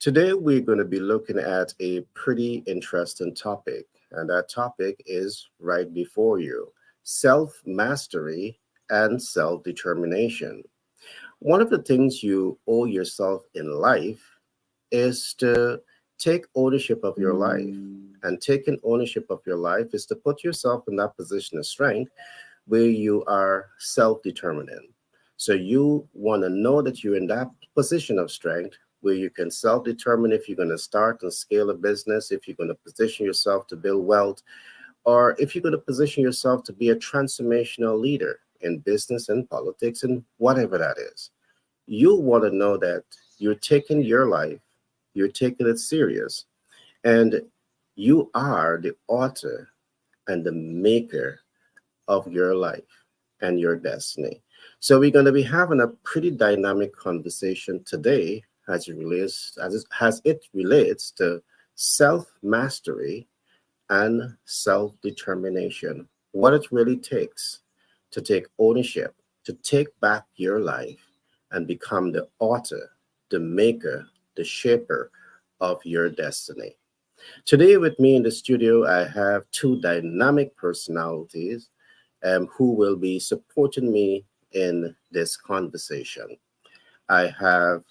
Today, we're going to be looking at a pretty interesting topic, and that topic is right before you: self mastery and self determination. One of the things you owe yourself in life is to take ownership of your life. And taking ownership of your life is to put yourself in that position of strength where you are self determining. So you want to know that you're in that position of strength where you can self determine if you're going to start and scale a business, if you're going to position yourself to build wealth, or if you're going to position yourself to be a transformational leader in business and politics and whatever that is. You want to know that you're taking your life, you're taking it serious, and you are the author and the maker of your life and your destiny. So we're going to be having a pretty dynamic conversation today as it relates to self mastery and self determination. What it really takes to take ownership, to take back your life and become the author, the maker, the shaper of your destiny. Today, with me in the studio, I have two dynamic personalities who will be supporting me in this conversation. I have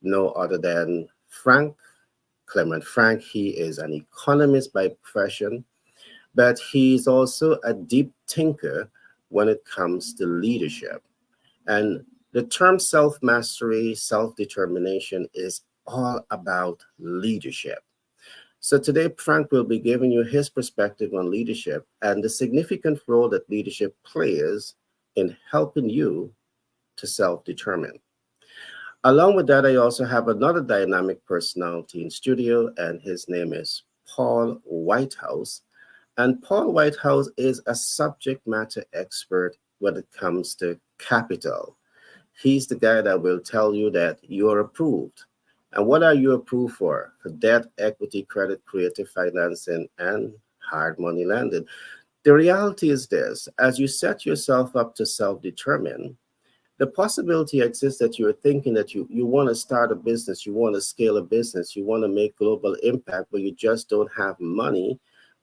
no other than Frank Clement. Frank, he is an economist by profession, but he's also a deep thinker when it comes to leadership. And the term self mastery, self determination is all about leadership. So today, Frank will be giving you his perspective on leadership and the significant role that leadership plays in helping you to self determine. Along with that, I also have another dynamic personality in studio, and his name is Paul Whitehouse. And Paul Whitehouse is a subject matter expert when it comes to capital. He's the guy that will tell you that you're approved. And what are you approved for? For debt, equity, credit, creative financing, and hard money lending. The reality is this: as you set yourself up to self determine, the possibility exists that you're thinking that you want to start a business, you want to scale a business, you want to make global impact, but you just don't have money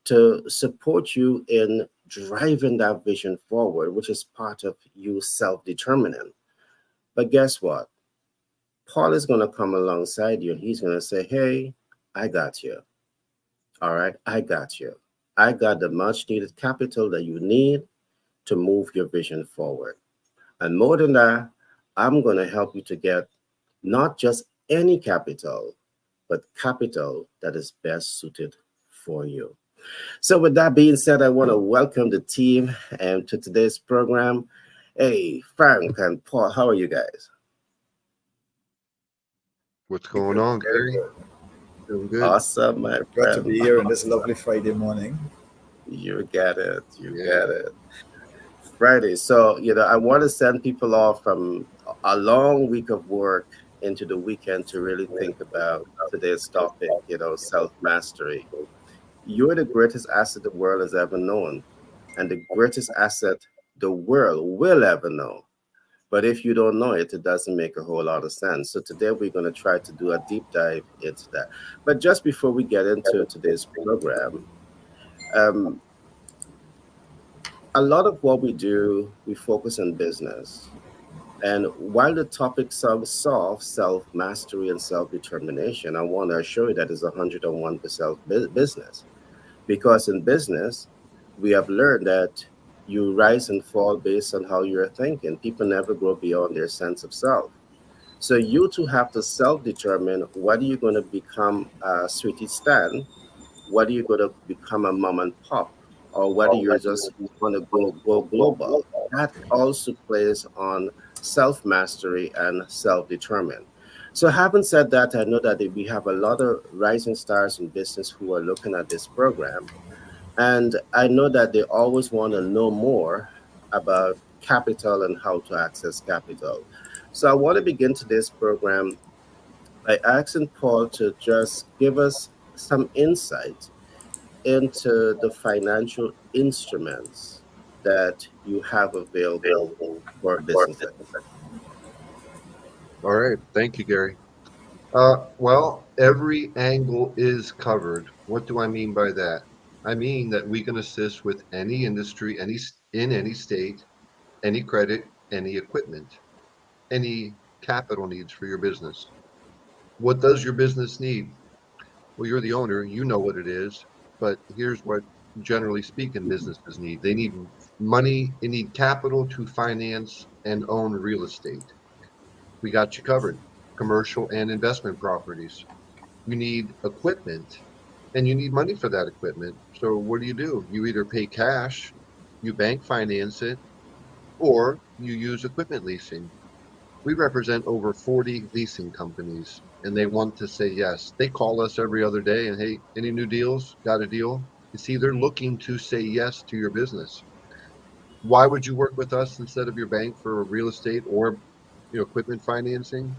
to support you in driving that vision forward, which is part of you self determining. But guess what? Paul is going to come alongside you and he's going to say, hey, I got you. All right, I got you. I got the much needed capital that you need to move your vision forward. And more than that, I'm going to help you to get not just any capital, but capital that is best suited for you. So, with that being said, I want to welcome the team to today's program. Hey, Frank and Paul, how are you guys? What's Very going good, on, very Gary? good. Doing good? Awesome, my Glad to friend. be here on this lovely Friday morning. You get it. You Yeah. get it. Friday. So, I want to send people off from a long week of work into the weekend to really think about today's topic, self mastery. You're the greatest asset the world has ever known, and the greatest asset the world will ever know. But if you don't know it, it doesn't make a whole lot of sense. So today we're going to try to do a deep dive into that. But just before we get into today's program, um, a lot of what we do, we focus on business. And while the topic sounds soft, self mastery and self determination, I want to assure you that is 101% business. Because in business, we have learned that you rise and fall based on how you're thinking. People never grow beyond their sense of self. So you two have to self determine whether you're going to become a sweetie stan, whether you're going to become a mom and pop, or whether you're just want to go global. That also plays on self mastery and self determine. So, having said that, I know that we have a lot of rising stars in business who are looking at this program, and I know that they always want to know more about capital and how to access capital. So, I want to begin today's program by asking Paul to just give us some insight into the financial instruments that you have available for businesses. All right. Thank you, Gary. Well, Every angle is covered. What do I mean by that? I mean that we can assist with any industry, in any state, any credit, any equipment, any capital needs for your business. What does your business need? Well, you're the owner, you know what it is, but here's what generally speaking businesses need. They need money, they need capital to finance and own real estate. We got you covered. Commercial and investment properties. You need equipment and you need money for that equipment. So what do? You either pay cash, you bank finance it, or you use equipment leasing. We represent over 40 leasing companies and they want to say yes. They call us every other day and, hey, any new deals? Got a deal? You see, they're looking to say yes to your business. Why would you work with us instead of your bank for real estate or equipment financing?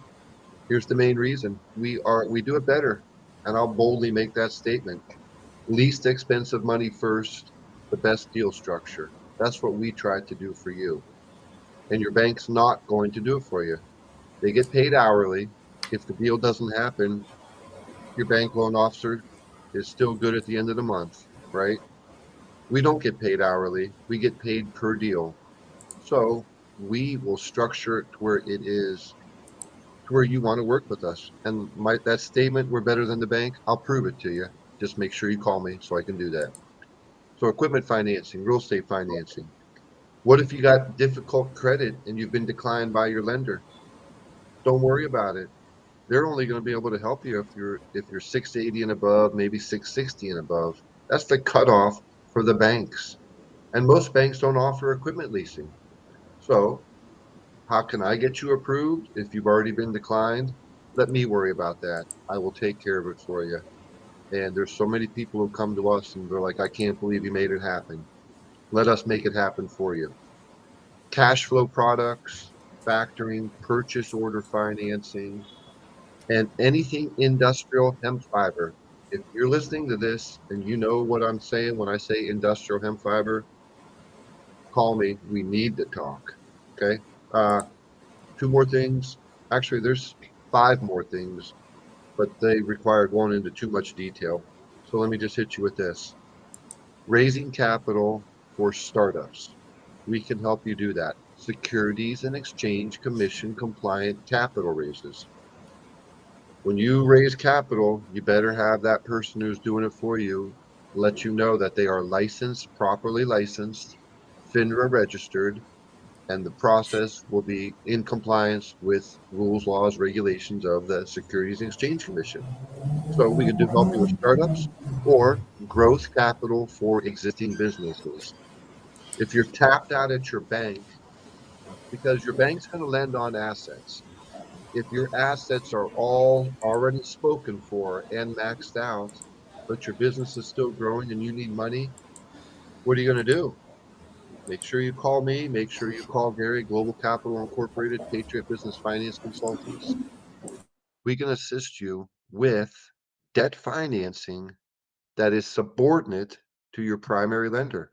Here's the main reason. We do it better. And I'll boldly make that statement. Least expensive money first, the best deal structure. That's what we try to do for you. And your bank's not going to do it for you. They get paid hourly. If the deal doesn't happen, your bank loan officer is still good at the end of the month, right? We don't get paid hourly. We get paid per deal. So we will structure it to where it is to where you want to work with us. And that statement, we're better than the bank, I'll prove it to you. Just make sure you call me so I can do that. So equipment financing, real estate financing. What if you got difficult credit and you've been declined by your lender? Don't worry about it. They're only going to be able to help you if you're 680 and above, maybe 660 and above. That's the cutoff for the banks. And most banks don't offer equipment leasing. So how can I get you approved if you've already been declined? Let me worry about that. I will take care of it for you. And there's so many people who come to us and they're like, I can't believe you made it happen. Let us make it happen for you. Cash flow products, factoring, purchase order financing, and anything industrial hemp fiber. If you're listening to this and you know what I'm saying when I say industrial hemp fiber, call me. We need to talk. Okay. Uh, two more things. Actually, there's five more things, but they require going into too much detail. So let me just hit you with this. Raising capital for startups. We can help you do that. Securities and Exchange Commission compliant capital raises. When you raise capital, you better have that person who's doing it for you let you know that they are licensed, properly licensed, FINRA registered, and the process will be in compliance with rules, laws, regulations of the Securities and Exchange Commission. So we can help you with startups or growth capital for existing businesses. If you're tapped out at your bank, because your bank's going to lend on assets. If your assets are all already spoken for and maxed out, but your business is still growing and you need money, what are you going to do? Make sure you call me. Make sure you call Gary, Global Capital Incorporated, Patriot Business Finance Consultants. We can assist you with debt financing that is subordinate to your primary lender.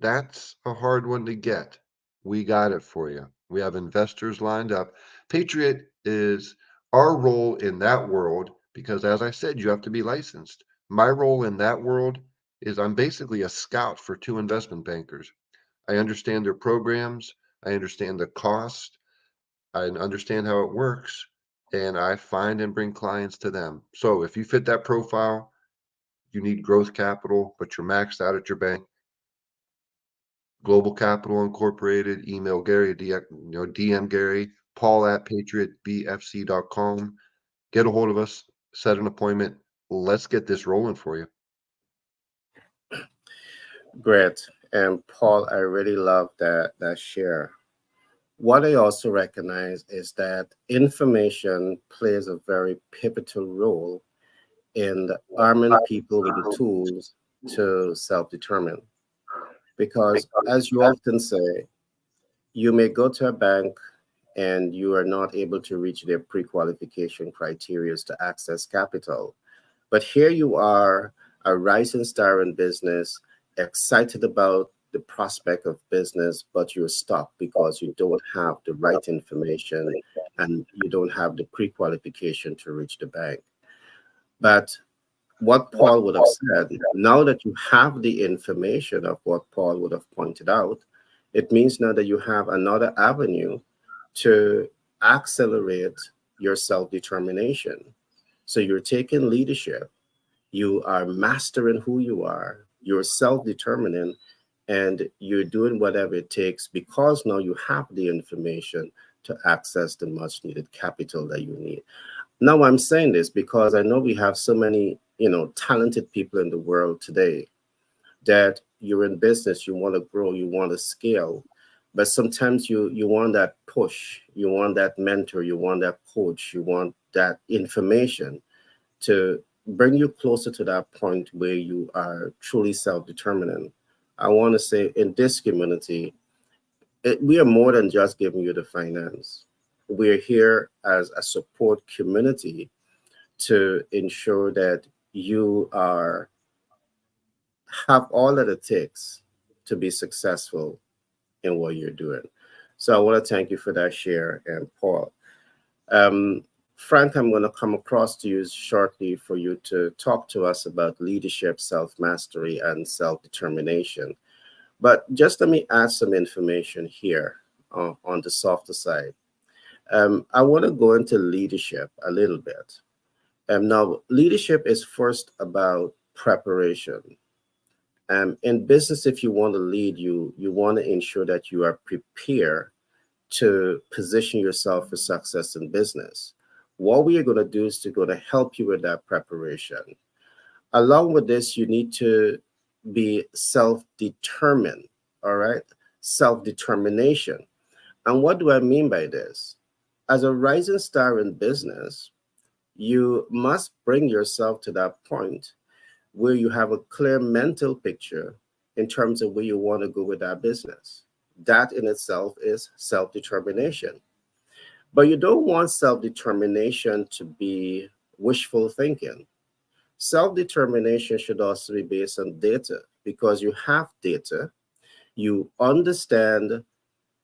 That's a hard one to get. We got it for you. We have investors lined up. Patriot is our role in that world because, as I said, you have to be licensed. My role in that world is I'm basically a scout for two investment bankers. I understand their programs, I understand the cost, I understand how it works, and I find and bring clients to them. So if you fit that profile, you need growth capital, but you're maxed out at your bank. Global Capital Incorporated, email Gary, DM Gary, Paul at patriotbfc.com. Get a hold of us, set an appointment. Let's get this rolling for you. Great. And Paul, I really love that share. What I also recognize is that information plays a very pivotal role in arming people with the tools to self-determine. Because as you often say, you may go to a bank and you are not able to reach their pre-qualification criteria to access capital. But here you are, a rising star in business, excited about the prospect of business, but you're stuck because you don't have the right information and you don't have the pre-qualification to reach the bank. But what Paul would have said, now that you have the information of what Paul would have pointed out, it means now that you have another avenue to accelerate your self determination. So you're taking leadership, you are mastering who you are, you're self determining, and you're doing whatever it takes because now you have the information to access the much needed capital that you need. Now I'm saying this because I know we have so many, talented people in the world today that you're in business, you want to grow, you want to scale, but sometimes you want that push, you want that mentor, you want that coach, you want that information to bring you closer to that point where you are truly self-determinant. I want to say in this community, we are more than just giving you the finance. We're here as a support community to ensure that you are have all that it takes to be successful in what you're doing. So I want to thank you for that share, and Paul. Um, Frank, I'm going to come across to you shortly for you to talk to us about leadership, self mastery, and self determination. But just let me add some information here on the softer side. I want to go into leadership a little bit. Now, leadership is first about preparation. In business, if you want to lead, you want to ensure that you are prepared to position yourself for success in business. What we are going to do is to going to help you with that preparation. Along with this, you need to be self-determined, all right? Self-determination. And what do I mean by this? As a rising star in business, you must bring yourself to that point where you have a clear mental picture in terms of where you want to go with that business. That in itself is self-determination. But you don't want self-determination to be wishful thinking. Self-determination should also be based on data because you have data, you understand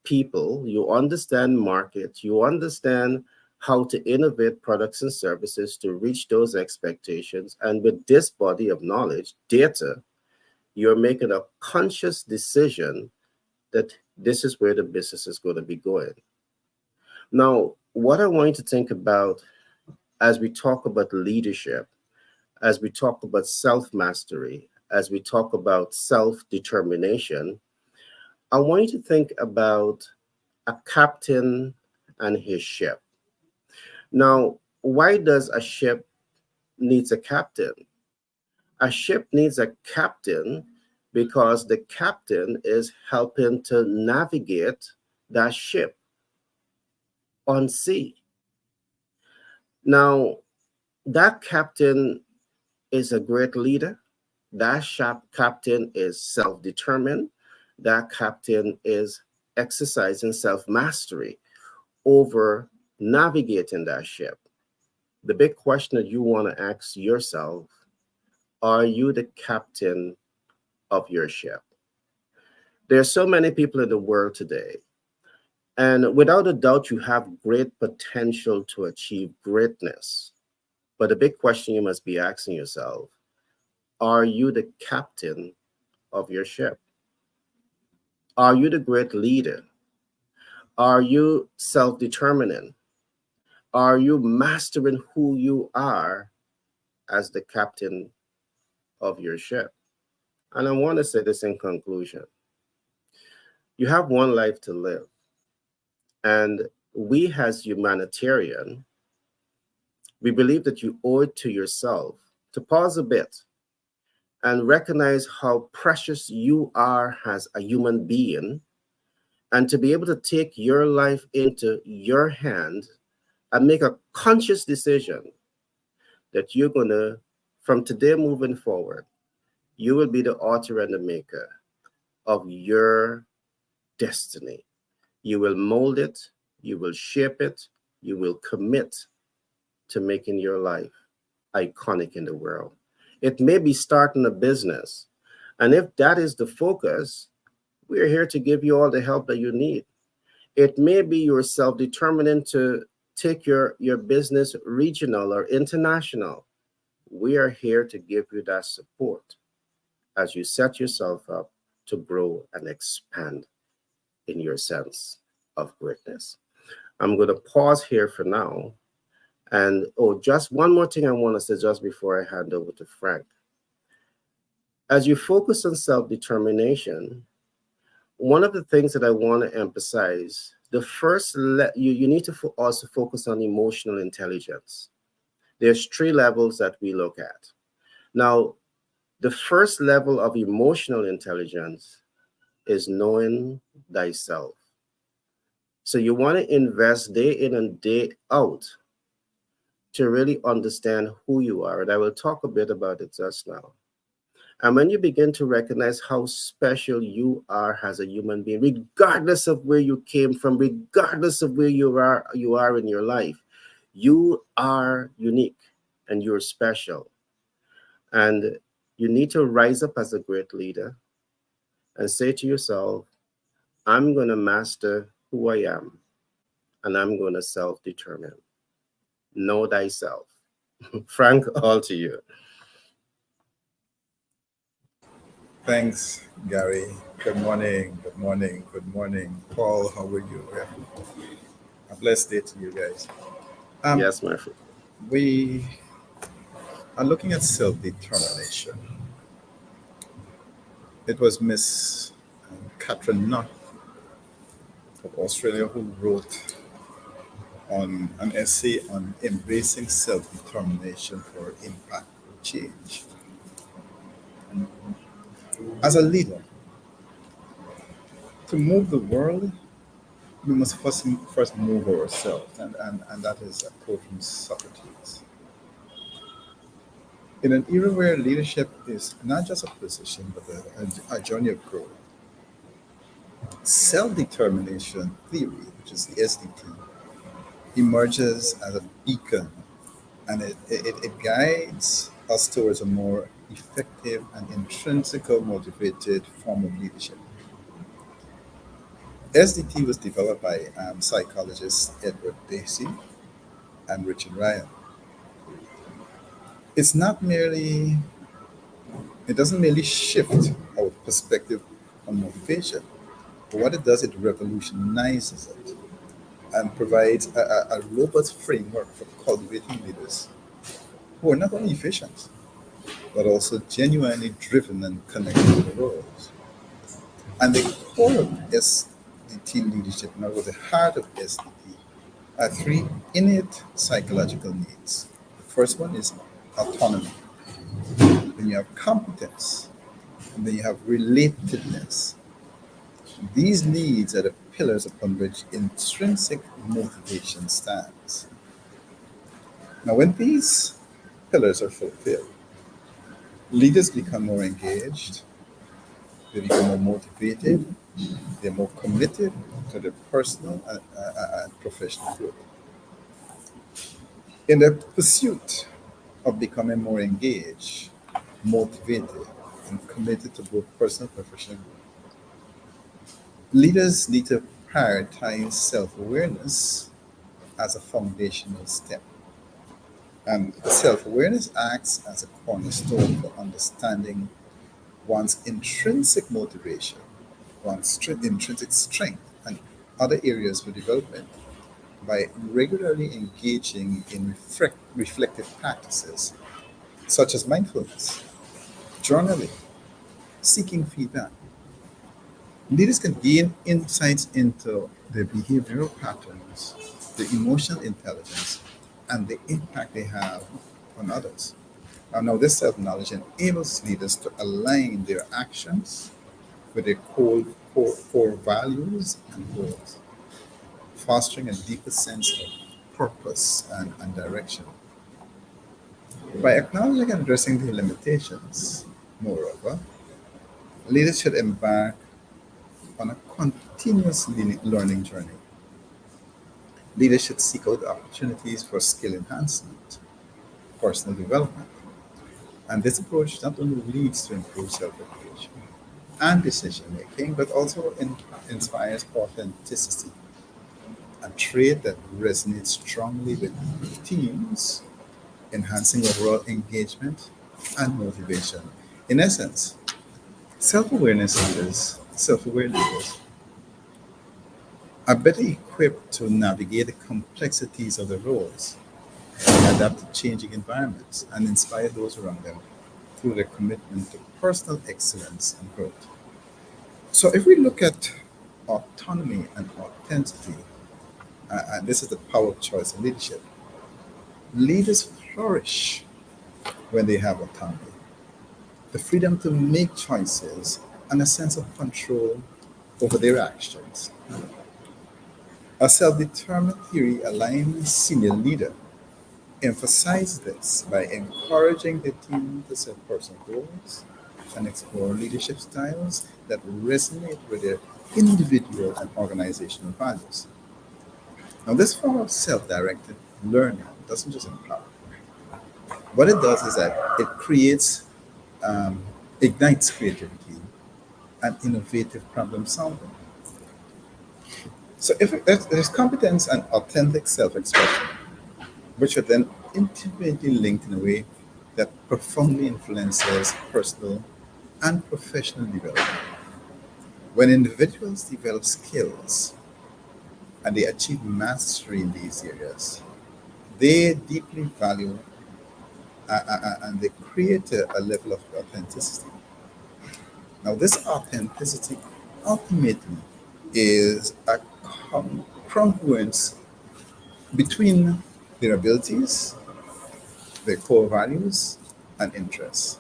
people, you understand market, you understand how to innovate products and services to reach those expectations. And with this body of knowledge, data, you're making a conscious decision that this is where the business is going to be going. Now, what I want you to think about as we talk about leadership, as we talk about self-mastery, as we talk about self-determination, I want you to think about a captain and his ship. Now, why does a ship needs a captain? A ship needs a captain because the captain is helping to navigate that ship on sea. Now, that captain is a great leader. That captain is self-determined. That captain is exercising self-mastery over navigating that ship. The big question that you want to ask yourself, are you the captain of your ship? There are so many people in the world today, and without a doubt, you have great potential to achieve greatness. But the big question you must be asking yourself, are you the captain of your ship? Are you the great leader? Are you self-determining? Are you mastering who you are as the captain of your ship? And I want to say this in conclusion. You have one life to live. And we as humanitarian, we believe that you owe it to yourself to pause a bit and recognize how precious you are as a human being, and to be able to take your life into your hand and make a conscious decision that you're going to, from today moving forward, you will be the author and the maker of your destiny. You will mold it, you will shape it, you will commit to making your life iconic in the world. It may be starting a business. And if that is the focus, we're here to give you all the help that you need. It may be you're self-determined to take your business regional or international. We are here to give you that support as you set yourself up to grow and expand in your sense of greatness. I'm going to pause here for now. And just one more thing I want to say just before I hand over to Frank. As you focus on self determination, one of the things that I want to emphasize, the first you need to also focus on emotional intelligence. There's three levels that we look at. Now, the first level of emotional intelligence is knowing thyself. So you want to invest day in and day out to really understand who you are. And I will talk a bit about it just now. And when you begin to recognize how special you are as a human being, regardless of where you came from, regardless of where you are in your life, you are unique and you're special. And you need to rise up as a great leader and say to yourself, I'm going to master who I am and I'm going to self-determine. Know thyself. Frank, all to you. Thanks, Gary. Good morning, good morning, good morning. Paul, how are you? A blessed day to you guys. Yes, my friend. We are looking at self-determination. It was Miss Catherine Nutt of Australia who wrote on an essay on embracing self-determination for impact change. As a leader, to move the world, we must first move ourselves, and that is a quote from Socrates. In an era where leadership is not just a position, but a journey of growth, self-determination theory, which is the SDT, emerges as a beacon, and it guides us towards a more effective and intrinsically motivated form of leadership. SDT was developed by psychologists Edward Dacey and Richard Ryan. It doesn't merely shift our perspective on motivation, but what it does, it revolutionizes it and provides a robust framework for cultivating leaders who are not only efficient, but also genuinely driven and connected to the world. And the core of SDT leadership, now at the heart of SDT, are three innate psychological needs. The first one is autonomy. Then you have competence, and then you have relatedness. These needs are the pillars upon which intrinsic motivation stands. Now, when these pillars are fulfilled, leaders become more engaged, they become more motivated, they're more committed to their personal and professional growth. In the pursuit of becoming more engaged, motivated, and committed to both personal and professional growth, leaders need to prioritize self-awareness as a foundational step. And self-awareness acts as a cornerstone for understanding one's intrinsic motivation, one's intrinsic strength, and other areas for development by regularly engaging in reflective practices such as mindfulness, journaling, seeking feedback. Leaders can gain insights into their behavioral patterns, their emotional intelligence, and the impact they have on others. And now, this self-knowledge enables leaders to align their actions with their core values and goals, fostering a deeper sense of purpose and direction. By acknowledging and addressing their limitations, moreover, leaders should embark on a continuous learning journey. Leaders should seek out opportunities for skill enhancement, personal development, and this approach not only leads to improved self-regulation and decision making, but also inspires authenticity, a trait that resonates strongly with teams enhancing overall engagement and motivation. In essence, self-aware leaders are better equipped to navigate the complexities of their roles, adapt to changing environments, and inspire those around them through their commitment to personal excellence and growth. So, if we look at autonomy and authenticity, and this is the power of choice in leadership, leaders flourish when they have autonomy, the freedom to make choices, and a sense of control over their actions. A self determined theory aligned senior leader emphasized this by encouraging the team to set personal goals and explore leadership styles that resonate with their individual and organizational values. Now, this form of self directed learning doesn't just empower. What it does is that it creates, ignites creativity and innovative problem solving. So, if there's competence and authentic self expression, which are then intimately linked in a way that profoundly influences personal and professional development. When individuals develop skills and they achieve mastery in these areas, they deeply value and they create a level of authenticity. Now, this authenticity ultimately is a congruence between their abilities, their core values, and interests.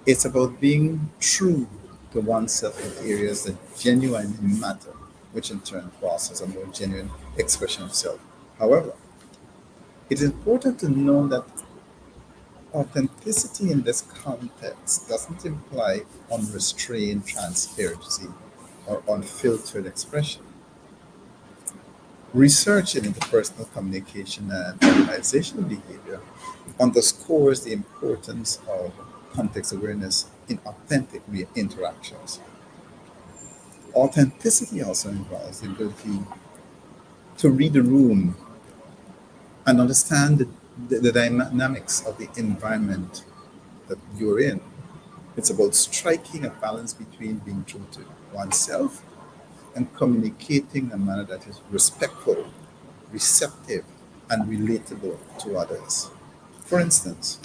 It's about being true to oneself in areas that genuinely matter, which in turn fosters a more genuine expression of self. However, it is important to know that authenticity in this context doesn't imply unrestrained transparency or unfiltered expression. Research in interpersonal communication and organizational behavior underscores the importance of context awareness in authentic interactions. Authenticity also involves the ability to read the room and understand the dynamics of the environment that you're in. It's about striking a balance between being true to oneself and communicating in a manner that is respectful, receptive, and relatable to others. For instance,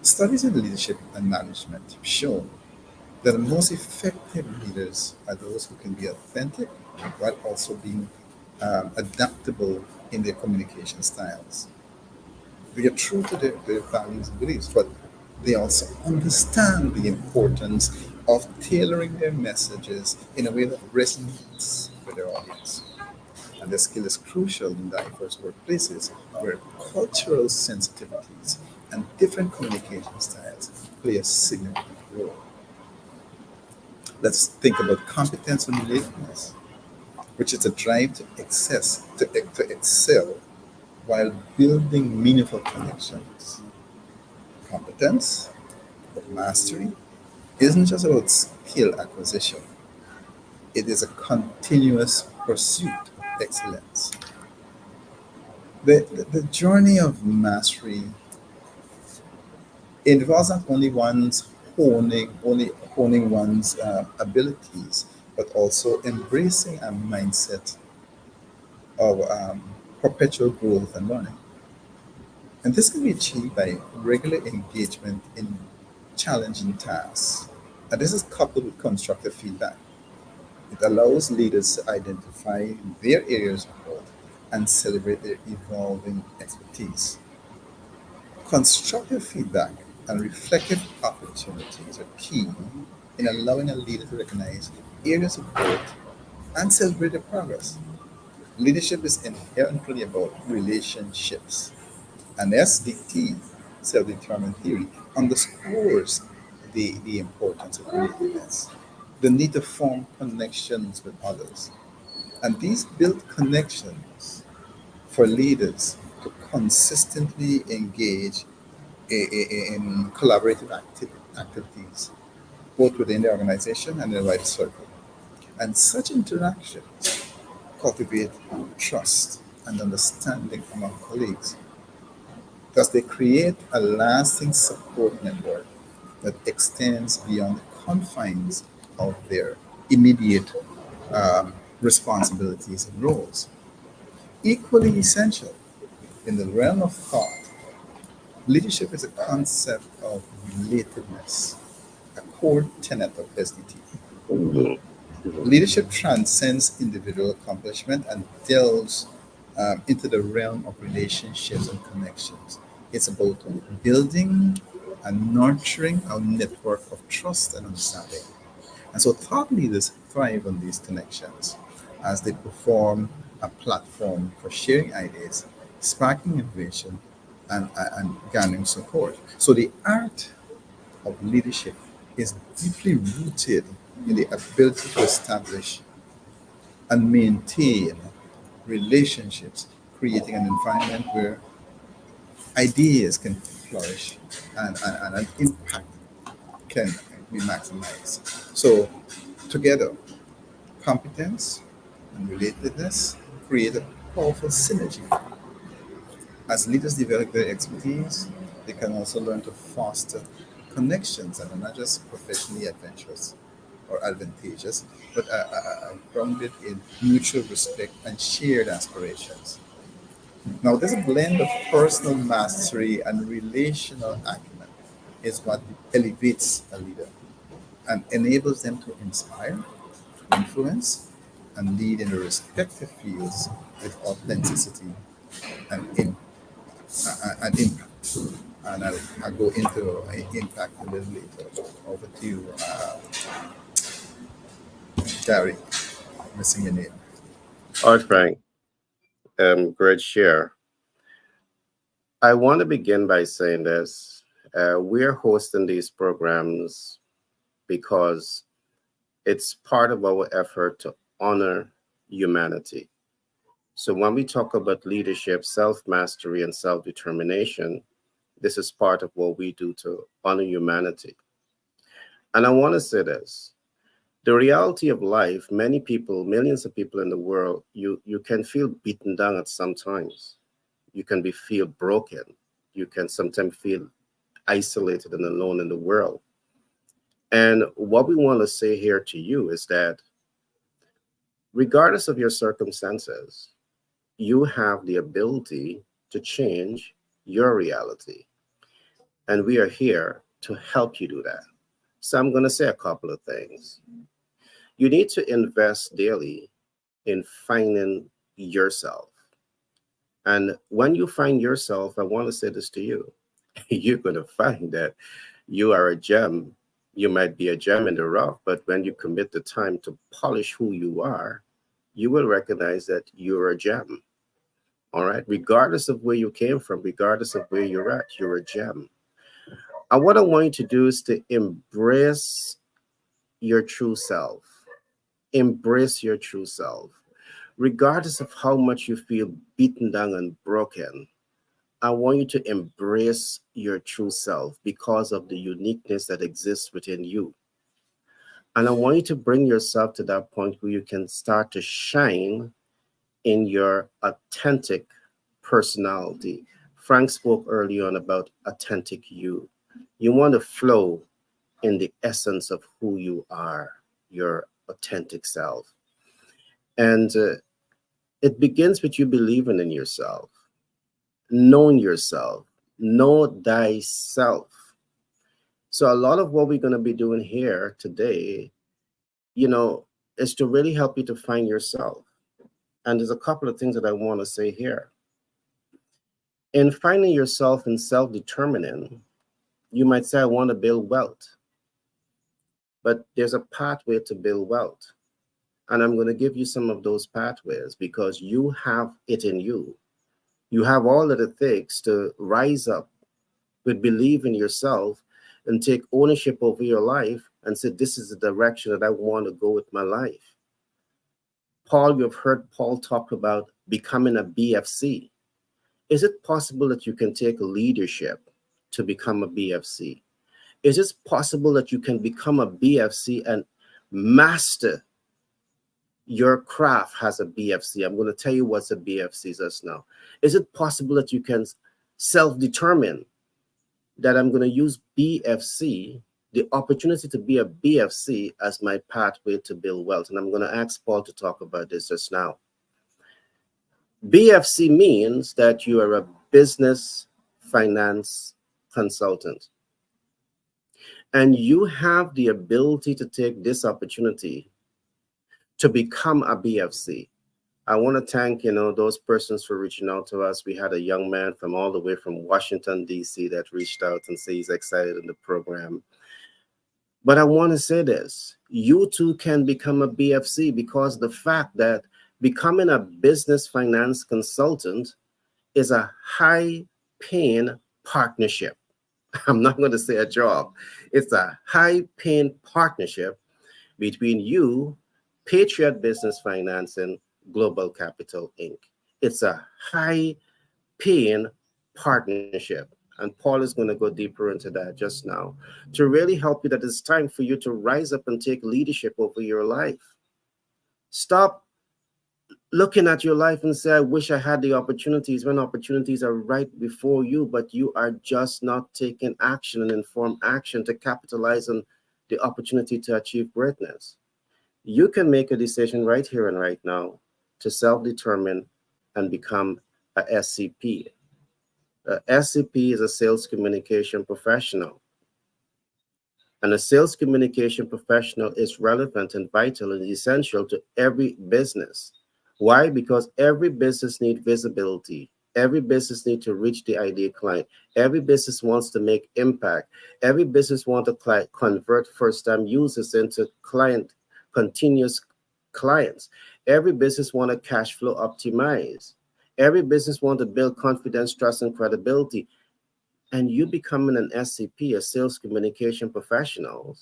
studies in leadership and management have shown that the most effective leaders are those who can be authentic while also being adaptable in their communication styles. They are true to their values and beliefs, but they also understand the importance of tailoring their messages in a way that resonates with their audience. And this skill is crucial in diverse workplaces where cultural sensitivities and different communication styles play a significant role. Let's think about competence and relatedness, which is a drive to excel while building meaningful connections. Competence or mastery isn't just about skill acquisition, it is a continuous pursuit of excellence. The journey of mastery involves not only honing one's abilities, but also embracing a mindset of perpetual growth and learning. And this can be achieved by regular engagement in challenging tasks. And this is coupled with constructive feedback. It allows leaders to identify their areas of growth and celebrate their evolving expertise. Constructive feedback and reflective opportunities are key in allowing a leader to recognize areas of growth and celebrate their progress. Leadership is inherently about relationships. And SDT, self determined theory, underscores the importance of relatedness, the need to form connections with others. And these build connections for leaders to consistently engage in collaborative activities, both within the organization and in the wider circle. And such interactions cultivate trust and understanding among colleagues. Thus, they create a lasting support network that extends beyond the confines of their immediate responsibilities and roles. Equally essential in the realm of thought, leadership is a concept of relatedness, a core tenet of SDT. Mhm. Mhm. Leadership transcends individual accomplishment and delves into the realm of relationships and connections. It's about building and nurturing our network of trust and understanding. And so thought leaders thrive on these connections as they perform a platform for sharing ideas, sparking innovation, and garnering support. So the art of leadership is deeply rooted in the ability to establish and maintain relationships, creating an environment where ideas can flourish and an impact can be maximized. So, together, competence and relatedness create a powerful synergy. As leaders develop their expertise, they can also learn to foster connections that are not just professionally adventurous or advantageous, but are grounded in mutual respect and shared aspirations. Now, this blend of personal mastery and relational acumen is what elevates a leader and enables them to inspire, influence, and lead in their respective fields with authenticity and, and impact. And I'll go into impact a little later. Over to you, Gary. Missing your name. All right, Frank. Great share. I want to begin by saying this. We're hosting these programs because it's part of our effort to honor humanity. So when we talk about leadership, self-mastery, and self-determination, this is part of what we do to honor humanity. And I want to say this. The reality of life, many people, millions of people in the world, you can feel beaten down at some times. You can be feel broken. You can sometimes feel isolated and alone in the world. And what we want to say here to you is that regardless of your circumstances, you have the ability to change your reality. And we are here to help you do that. So I'm going to say a couple of things. You need to invest daily in finding yourself. And when you find yourself, I want to say this to you. You're going to find that you are a gem. You might be a gem in the rough, but when you commit the time to polish who you are, you will recognize that you're a gem. All right. Regardless of where you came from, regardless of where you're at, you're a gem. And what I want you to do is to embrace your true self. Embrace your true self. Regardless of how much you feel beaten down and broken, I want you to embrace your true self because of the uniqueness that exists within you. And I want you to bring yourself to that point where you can start to shine in your authentic personality. Frank spoke early on about authentic you. You want to flow in the essence of who you are, your authentic self. And it begins with you believing in yourself, knowing yourself, know thyself. So a lot of what we're going to be doing here today, is to really help you to find yourself. And there's a couple of things that I want to say here. In finding yourself and self-determining, you might say, I want to build wealth. But there's a pathway to build wealth. And I'm going to give you some of those pathways because you have it in you. You have all that it takes to rise up with believe in yourself and take ownership over your life and say, this is the direction that I want to go with my life. Paul, you've heard Paul talk about becoming a BFC. Is it possible that you can take leadership to become a BFC? Is it possible that you can become a BFC and master your craft as a BFC? I'm going to tell you what's a BFC just now. Is it possible that you can self-determined that I'm going to use BFC, the opportunity to be a BFC, as my pathway to build wealth. And I'm going to ask Paul to talk about this just now. BFC means that you are a business finance consultant. And you have the ability to take this opportunity to become a BFC. I want to thank, those persons for reaching out to us. We had a young man from all the way from Washington, D.C. that reached out and said he's excited in the program. But I want to say this. You too can become a BFC, because the fact that becoming a business finance consultant is a high-paying partnership. I'm not going to say a job. It's a high-paying partnership between you, Patriot Business Financing, Global Capital Inc. It's a high-paying partnership. And Paul is going to go deeper into that just now to really help you that it's time for you to rise up and take leadership over your life. Stop looking at your life and say, I wish I had the opportunities, when opportunities are right before you, but you are just not taking action and informed action to capitalize on the opportunity to achieve greatness. You can make a decision right here and right now to self-determine and become a SCP. A SCP is a sales communication professional. And a sales communication professional is relevant and vital and essential to every business. Why? Because every business needs visibility. Every business needs to reach the ideal client. Every business wants to make impact. Every business wants to convert first-time users into continuous clients. Every business wants to cash flow optimize. Every business wants to build confidence, trust, and credibility. And you becoming an SCP, a sales communication professional,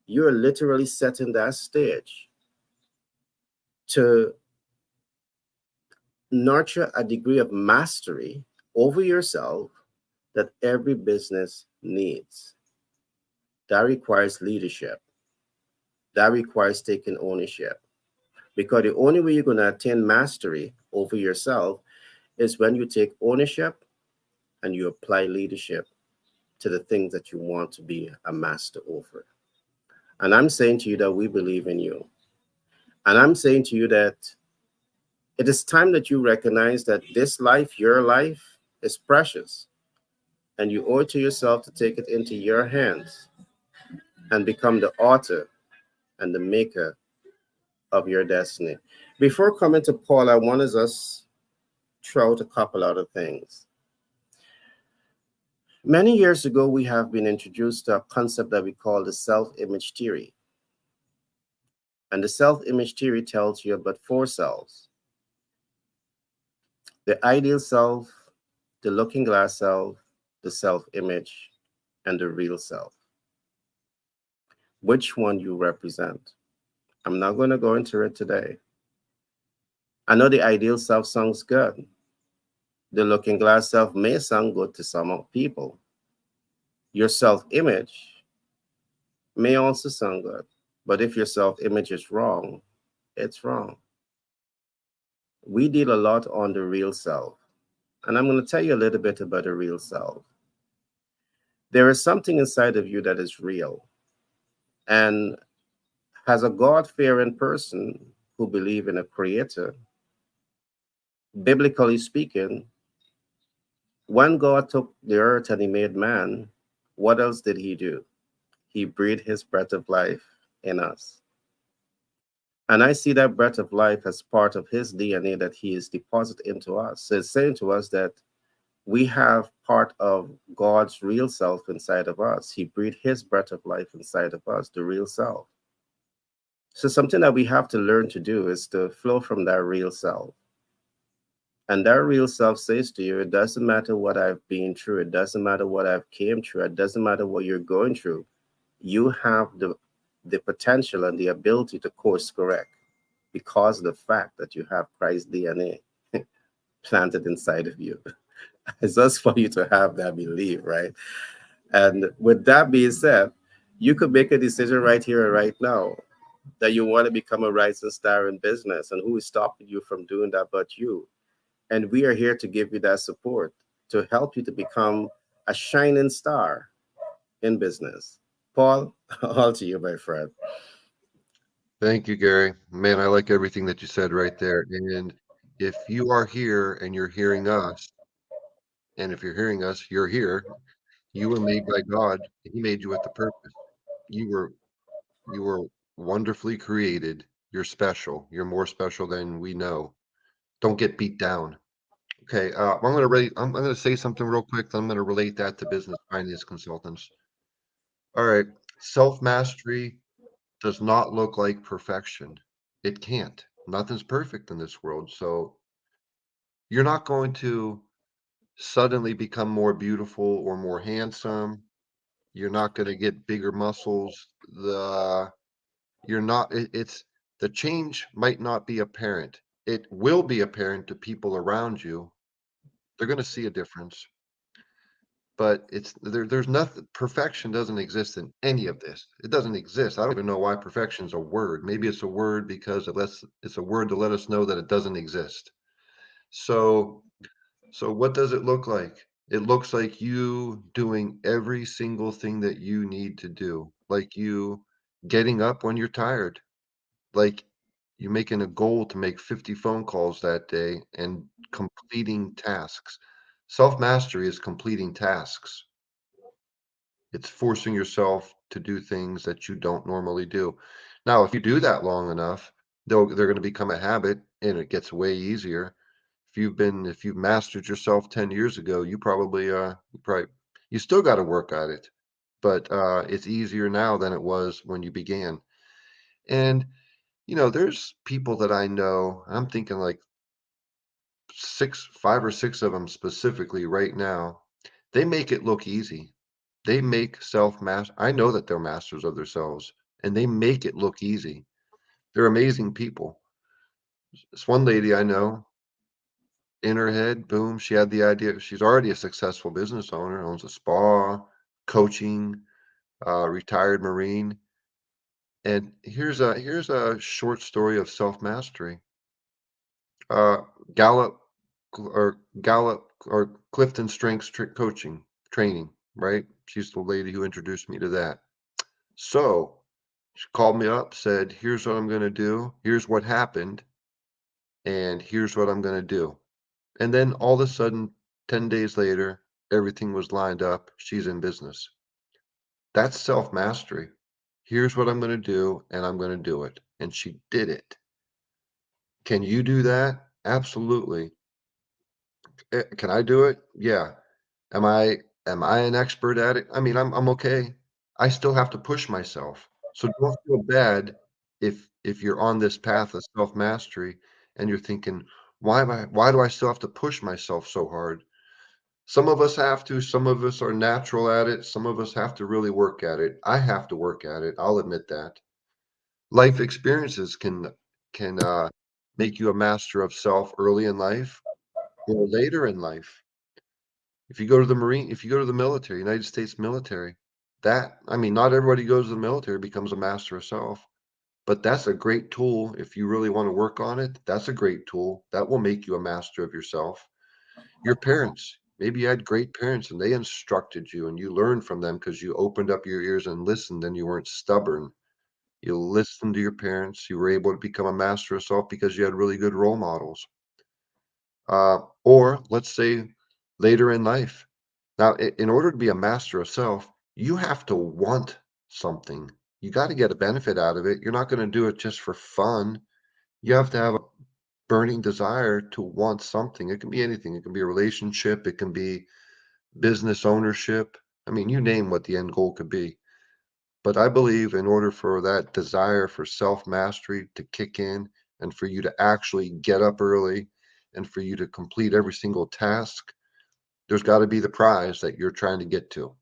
you're literally setting that stage to nurture a degree of mastery over yourself that every business needs. That requires leadership. That requires taking ownership. Because the only way you're going to attain mastery over yourself is when you take ownership and you apply leadership to the things that you want to be a master over. And I'm saying to you that we believe in you. And I'm saying to you that it is time that you recognize that this life, your life, is precious. And you owe it to yourself to take it into your hands and become the author and the maker of your destiny. Before coming to Paul, I want us to throw out a couple other things. Many years ago, we have been introduced to a concept that we call the self-image theory. And the self-image theory tells you about 4 selves: the ideal self, the looking glass self, the self-image, and the real self. Which one you represent? I'm not going to go into it today. I know the ideal self sounds good. The looking glass self may sound good to some people. Your self-image may also sound good. But if your self-image is wrong, it's wrong. We deal a lot on the real self. And I'm going to tell you a little bit about the real self. There is something inside of you that is real. And as a God-fearing person who believes in a creator, biblically speaking, when God took the earth and he made man, what else did he do? He breathed his breath of life in us. And I see that breath of life as part of his DNA that he is deposited into us. So it's saying to us that we have part of God's real self inside of us. He breathed his breath of life inside of us, the real self. So something that we have to learn to do is to flow from that real self. And that real self says to you, it doesn't matter what I've been through. It doesn't matter what I've came through. It doesn't matter what you're going through. You have the potential and the ability to course correct because of the fact that you have Christ's DNA planted inside of you. It's just for you to have that belief, right? And with that being said, you could make a decision right here and right now that you want to become a rising star in business, and who is stopping you from doing that but you? And we are here to give you that support. to help you to become a shining star in business. Paul, all to you, my friend. Thank you, Gary. Man, I like everything that you said right there. And if you are here and you're hearing us, and if you're hearing us, you're here. You were made by God. He made you with a purpose. You were you were wonderfully created. You're special. You're more special than we know. Don't get beat down. Okay, I'm gonna say something real quick. Then I'm gonna relate that to business finance consultants. All right, self mastery does not look like perfection. It can't. Nothing's perfect in this world. So you're not going to suddenly become more beautiful or more handsome. You're not going to get bigger muscles. You're not, it's the change might not be apparent. It will be apparent to people around you. They're going to see a difference, but there's nothing, perfection doesn't exist in any of this. It doesn't exist. I don't even know why perfection is a word. Maybe it's a word because it's a word to let us know that it doesn't exist. So, so what does it look like? It looks like you doing every single thing that you need to do, like you getting up when you're tired, like you making a goal to make 50 phone calls that day and completing tasks. Self mastery is completing tasks. It's forcing yourself to do things that you don't normally do. Now, if you do that long enough, they're going to become a habit and it gets way easier. If you've mastered yourself 10 years ago, you still got to work at it, but it's easier now than it was when you began. And there's people that I know, I'm thinking like five or six of them specifically right now. They make it look easy. They make self-master. I know that they're masters of themselves and they make it look easy. They're amazing people. This one lady I know, in her head, boom, she had the idea. She's already a successful business owner, owns a spa, coaching, retired Marine. And here's a short story of self-mastery. Uh, Gallup or Clifton Strengths Coaching Training, right? She's the lady who introduced me to that. So she called me up, said, "Here's what I'm going to do. Here's what happened, and here's what I'm going to do." And then all of a sudden, 10 days later, everything was lined up. She's in business. That's self mastery. Here's what I'm going to do, and I'm going to do it. And she did it. Can you do that? Absolutely. Can I do it? Yeah. Am I an expert at it? I mean, I'm okay. I still have to push myself. So don't feel bad if you're on this path of self mastery and you're thinking, why do I still have to push myself so hard? Some of us have to, some of us are natural at it, some of us have to really work at it. I have to work at it. I'll admit that. Life experiences can make you a master of self early in life or later in life. If you go to the military, United States military, I mean, not everybody goes to the military becomes a master of self, but that's a great tool if you really want to work on it. That's a great tool that will make you a master of yourself. Your parents, maybe you had great parents and they instructed you and you learned from them because you opened up your ears and listened and you weren't stubborn. You listened to your parents. You were able to become a master of self because you had really good role models. Or let's say later in life. Now, in order to be a master of self, you have to want something. You got to get a benefit out of it. You're not going to do it just for fun. You have to have a burning desire to want something. It can be anything. It can be a relationship. It can be business ownership. I mean, you name what the end goal could be. But I believe in order for that desire for self mastery to kick in and for you to actually get up early and for you to complete every single task, there's got to be the prize that you're trying to get to.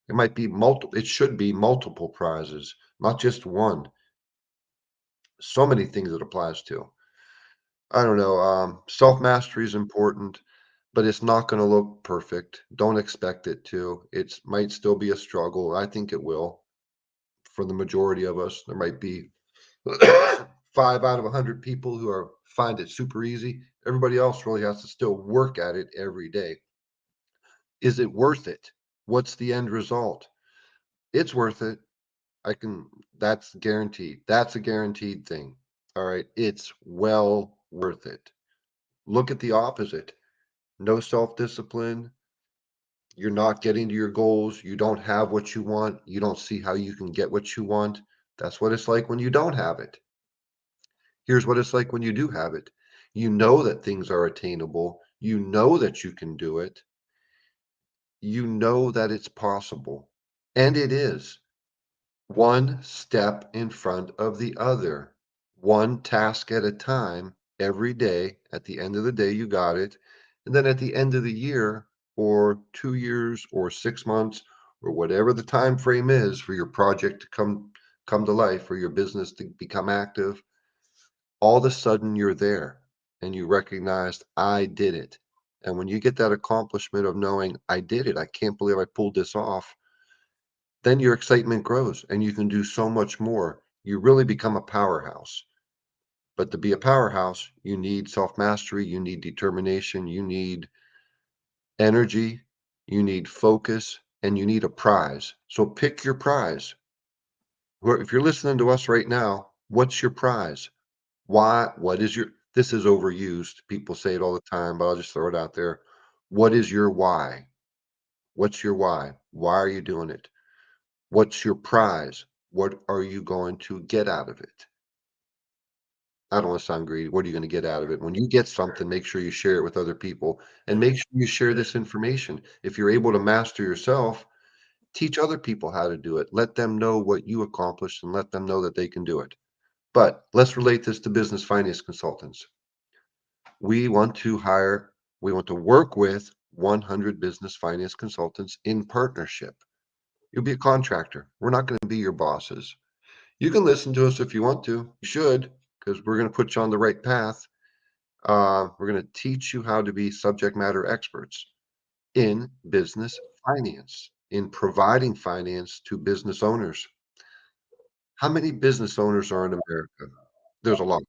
It should be multiple prizes, not just one. So many things it applies to. I don't know. Self mastery is important, but it's not going to look perfect. Don't expect it to. It might still be a struggle. I think it will for the majority of us. There might be 5 out of 100 people find it super easy. Everybody else really has to still work at it every day. Is it worth it? What's the end result? It's worth it. That's guaranteed. That's a guaranteed thing. All right. It's well worth it. Look at the opposite. No self-discipline. You're not getting to your goals. You don't have what you want. You don't see how you can get what you want. That's what it's like when you don't have it. Here's what it's like when you do have it. You know that things are attainable. You know that you can do it. You know that it's possible. And it is. One step in front of the other, one task at a time, every day. At the end of the day, you got it. And then at the end of the year, or 2 years, or 6 months, or whatever the time frame is for your project to come to life, or your business to become active, all of a sudden you're there and you recognized, I did it. And when you get that accomplishment of knowing I did it, I can't believe I pulled this off, then your excitement grows and you can do so much more. You really become a powerhouse. But to be a powerhouse, you need self mastery, you need determination, you need energy, you need focus, and you need a prize. So pick your prize. If you're listening to us right now, what's your prize? Why? What is your, this is overused. People say it all the time, but I'll just throw it out there. What is your why? What's your why? Why are you doing it? What's your prize? What are you going to get out of it? I don't want to sound greedy. What are you going to get out of it? When you get something, make sure you share it with other people and make sure you share this information. If you're able to master yourself, teach other people how to do it. Let them know what you accomplished and let them know that they can do it. But let's relate this to business finance consultants. We want to hire, we want to work with 100 business finance consultants in partnership. You'll be a contractor. We're not going to be your bosses. You can listen to us if you want to. You should, because we're going to put you on the right path. We're going to teach you how to be subject matter experts in business finance, in providing finance to business owners. How many business owners are in America? There's a lot.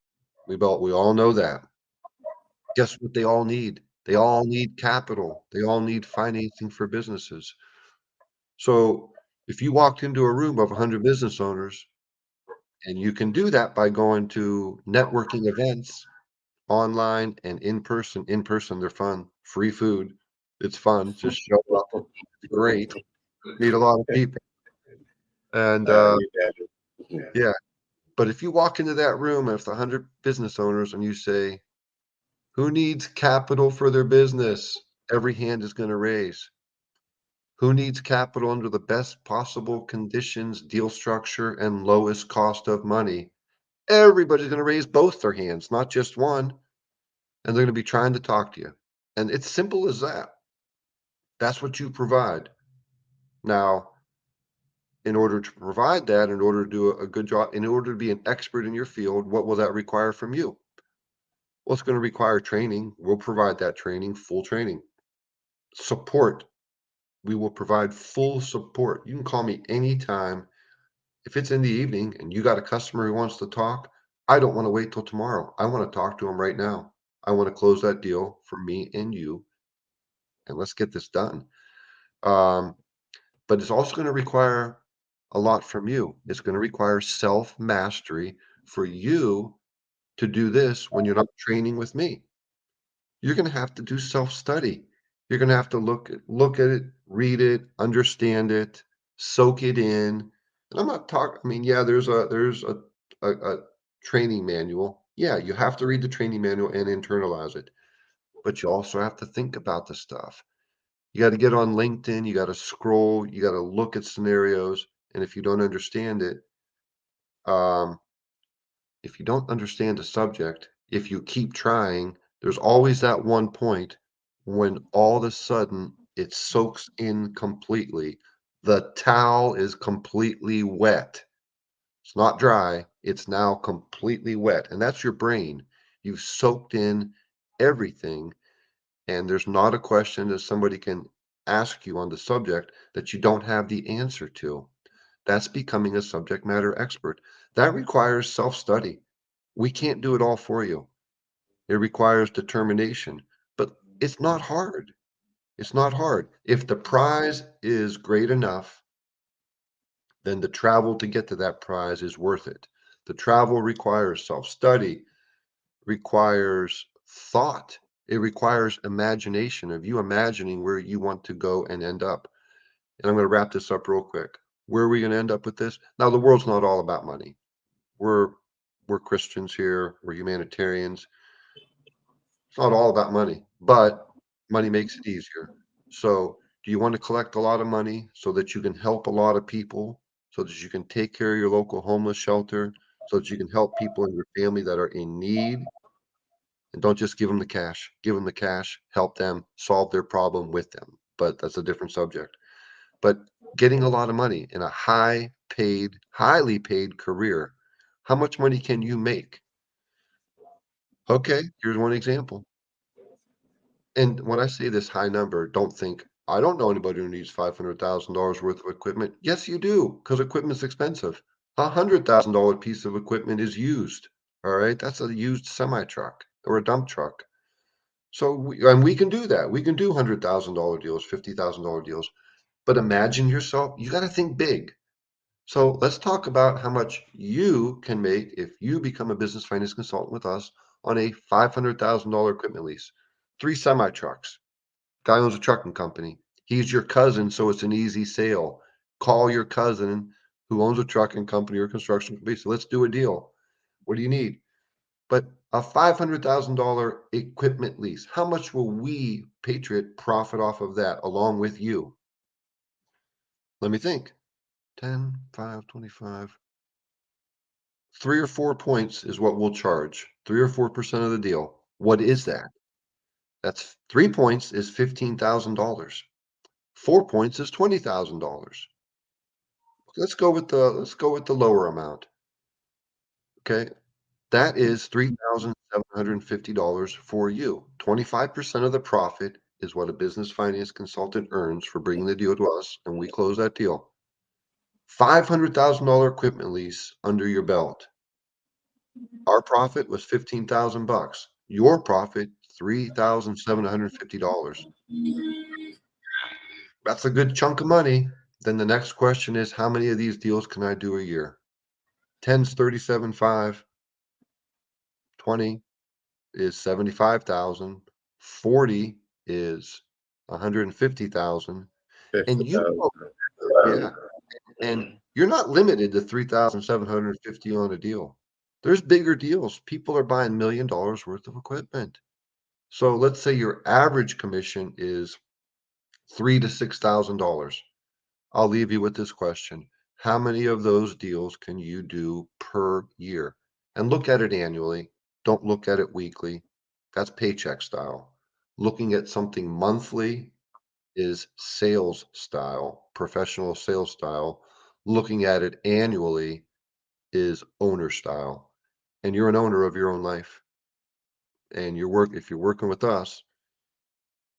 We all know that. Guess what they all need? They all need capital. They all need financing for businesses. So if you walked into a room of 100 business owners, and you can do that by going to networking events, online and in person, they're fun. Free food. It's fun. Just show up. It's great. Meet a lot of people. And You get it. Yeah. yeah, but if you walk into that room with 100 business owners and you say, who needs capital for their business? Every hand is going to raise. Who needs capital under the best possible conditions, deal structure, and lowest cost of money? Everybody's going to raise both their hands, not just one. And they're going to be trying to talk to you. And it's simple as that. That's what you provide. Now, in order to provide that, in order to do a good job, in order to be an expert in your field, what will that require from you? Well, it's going to require training. We'll provide that training, full training. Support. We will provide full support. You can call me anytime. If it's in the evening and you got a customer who wants to talk, I don't want to wait till tomorrow. I want to talk to them right now. I want to close that deal for me and you, and let's get this done. Um, but it's also going to require a lot from you. It's going to require self mastery for you to do this when you're not training with me. You're going to have to do self study. You're going to have to look at it, read it, understand it, soak it in. And I'm not talking. I mean, yeah, there's a training manual. Yeah, you have to read the training manual and internalize it, but you also have to think about the stuff. You got to get on LinkedIn, you got to scroll, you got to look at scenarios. And um, if you don't understand a subject, if you keep trying, there's always that one point when all of a sudden it soaks in completely. The towel is completely wet. It's not dry, it's now completely wet. And that's your brain. You've soaked in everything. And there's not a question that somebody can ask you on the subject that you don't have the answer to. That's becoming a subject matter expert. That requires self-study. We can't do it all for you. It requires determination, but it's not hard. It's not hard. If the prize is great enough, then the travel to get to that prize is worth it. The travel requires self-study, requires thought. It requires imagination of you imagining where you want to go and end up. And I'm going to wrap this up real quick. Where are we going to end up with this? Now, the world's not all about money. We're Christians here. We're humanitarians. It's not all about money, but money makes it easier. So, do you want to collect a lot of money so that you can help a lot of people, so that you can take care of your local homeless shelter, so that you can help people in your family that are in need? And don't just give them the cash. Give them the cash, help them solve their problem with them. But that's a different subject. But getting a lot of money in a highly paid career, how much money can you make? Okay, here's one example. And when I say this high number, don't think, I don't know anybody who needs $500,000 worth of equipment. Yes, you do, because equipment's expensive. $100,000 piece of equipment is used. All right, that's a used semi truck or a dump truck. So, we can do that. We can do $100,000 deals, $50,000 deals. But imagine yourself, you got to think big. So let's talk about how much you can make if you become a business finance consultant with us on a $500,000 equipment lease. 3 semi trucks. Guy owns a trucking company. He's your cousin, so it's an easy sale. Call your cousin who owns a trucking company or construction company. So let's do a deal. What do you need? But a $500,000 equipment lease, how much will we, Patriot, profit off of that along with you? Let me think. 10, 5, 25. 3 or 4 points is what we'll charge. 3 or 4% of the deal. What is that? That's 3 points is $15,000. 4 points is $20,000. Let's go with the lower amount. Okay. That is $3,750 for you. 25% of the profit is what a business finance consultant earns for bringing the deal to us, and we close that deal. $500,000 equipment lease under your belt. Our profit was 15,000 bucks. Your profit, $3,750. That's a good chunk of money. Then the next question is, how many of these deals can I do a year? 10's 37.5, 20 is 75,000, 40 is 150,000. And you 50,000. know, yeah, and you're not limited to 3,750 on a deal. There's bigger deals. People are buying $1 million worth of equipment. So let's say your average commission is $3,000 to $6,000. I'll leave you with this question. How many of those deals can you do per year? And look at it annually. Don't look at it weekly. That's paycheck style. Looking at something monthly is sales style, professional sales style. Looking at it annually is owner style. And you're an owner of your own life. And if you're working with us,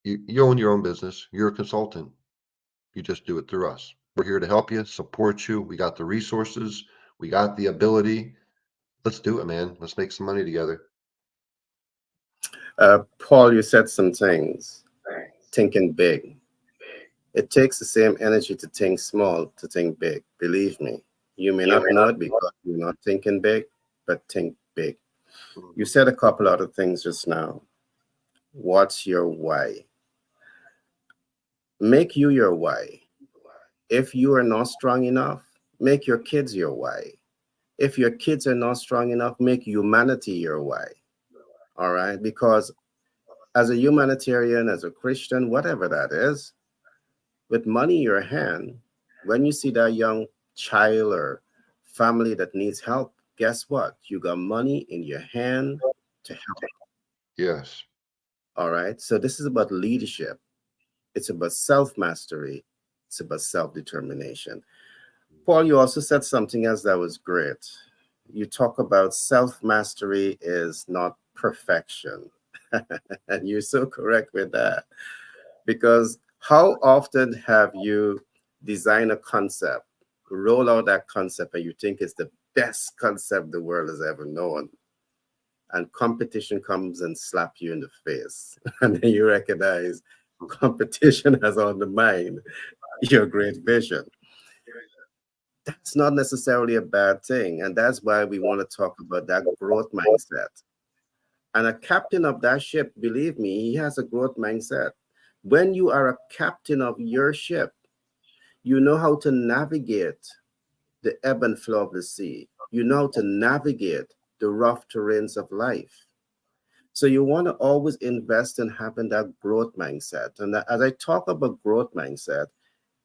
you own your own business. You're a consultant. You just do it through us. We're here to help you, support you. We got the resources. We got the ability. Let's do it, man. Let's make some money together. Paul, you said some things. Thinking big. It takes the same energy to think small to think big. Believe me. You may not know it because you're not thinking big, but think big. You said a couple other things just now. What's your why? Make you your why. If you are not strong enough, make your kids your why. If your kids are not strong enough, make humanity your why. All right? Because as a humanitarian, as a Christian, whatever that is, with money in your hand, when you see that young child or family that needs help, guess what? You got money in your hand to help. Yes. All right? So this is about leadership. It's about self-mastery. It's about self-determination. Paul, you also said something else that was great. You talk about self-mastery is not perfection. And you're so correct with that. Because how often have you designed a concept, roll out that concept, and you think it's the best concept the world has ever known? And competition comes and slap you in the face. And then you recognize competition has undermined your great vision. That's not necessarily a bad thing. And that's why we want to talk about that growth mindset. And a captain of that ship, believe me, he has a growth mindset. When you are a captain of your ship, you know how to navigate the ebb and flow of the sea. You know how to navigate the rough terrains of life. So you want to always invest in having that growth mindset. And as I talk about growth mindset,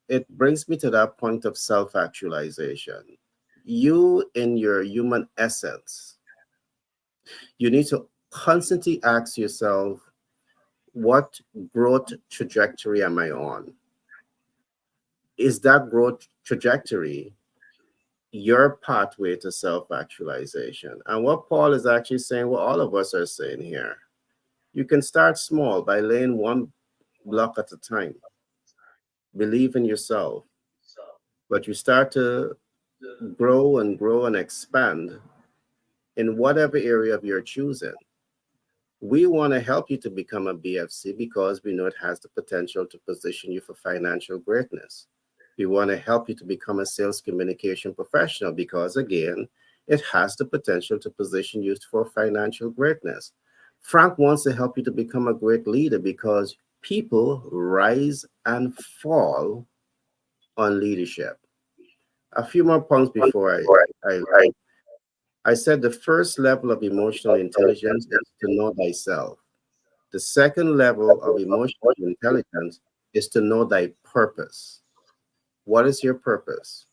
it brings me to that point of self-actualization. You, in your human essence, you need to constantly ask yourself, what growth trajectory am I on? Is that growth trajectory your pathway to self-actualization? And what Paul is actually saying, what all of us are saying here, you can start small by laying one block at a time. Believe in yourself, but you start to grow and expand in whatever area of your choosing. We want to help you to become a BFC because we know it has the potential to position you for financial greatness. We want to help you to become a sales communication professional because, again, it has the potential to position you for financial greatness. Frank wants to help you to become a great leader because people rise and fall on leadership. A few more points before I said the first level of emotional intelligence is to know thyself. The second level of emotional intelligence is to know thy purpose. What is your purpose?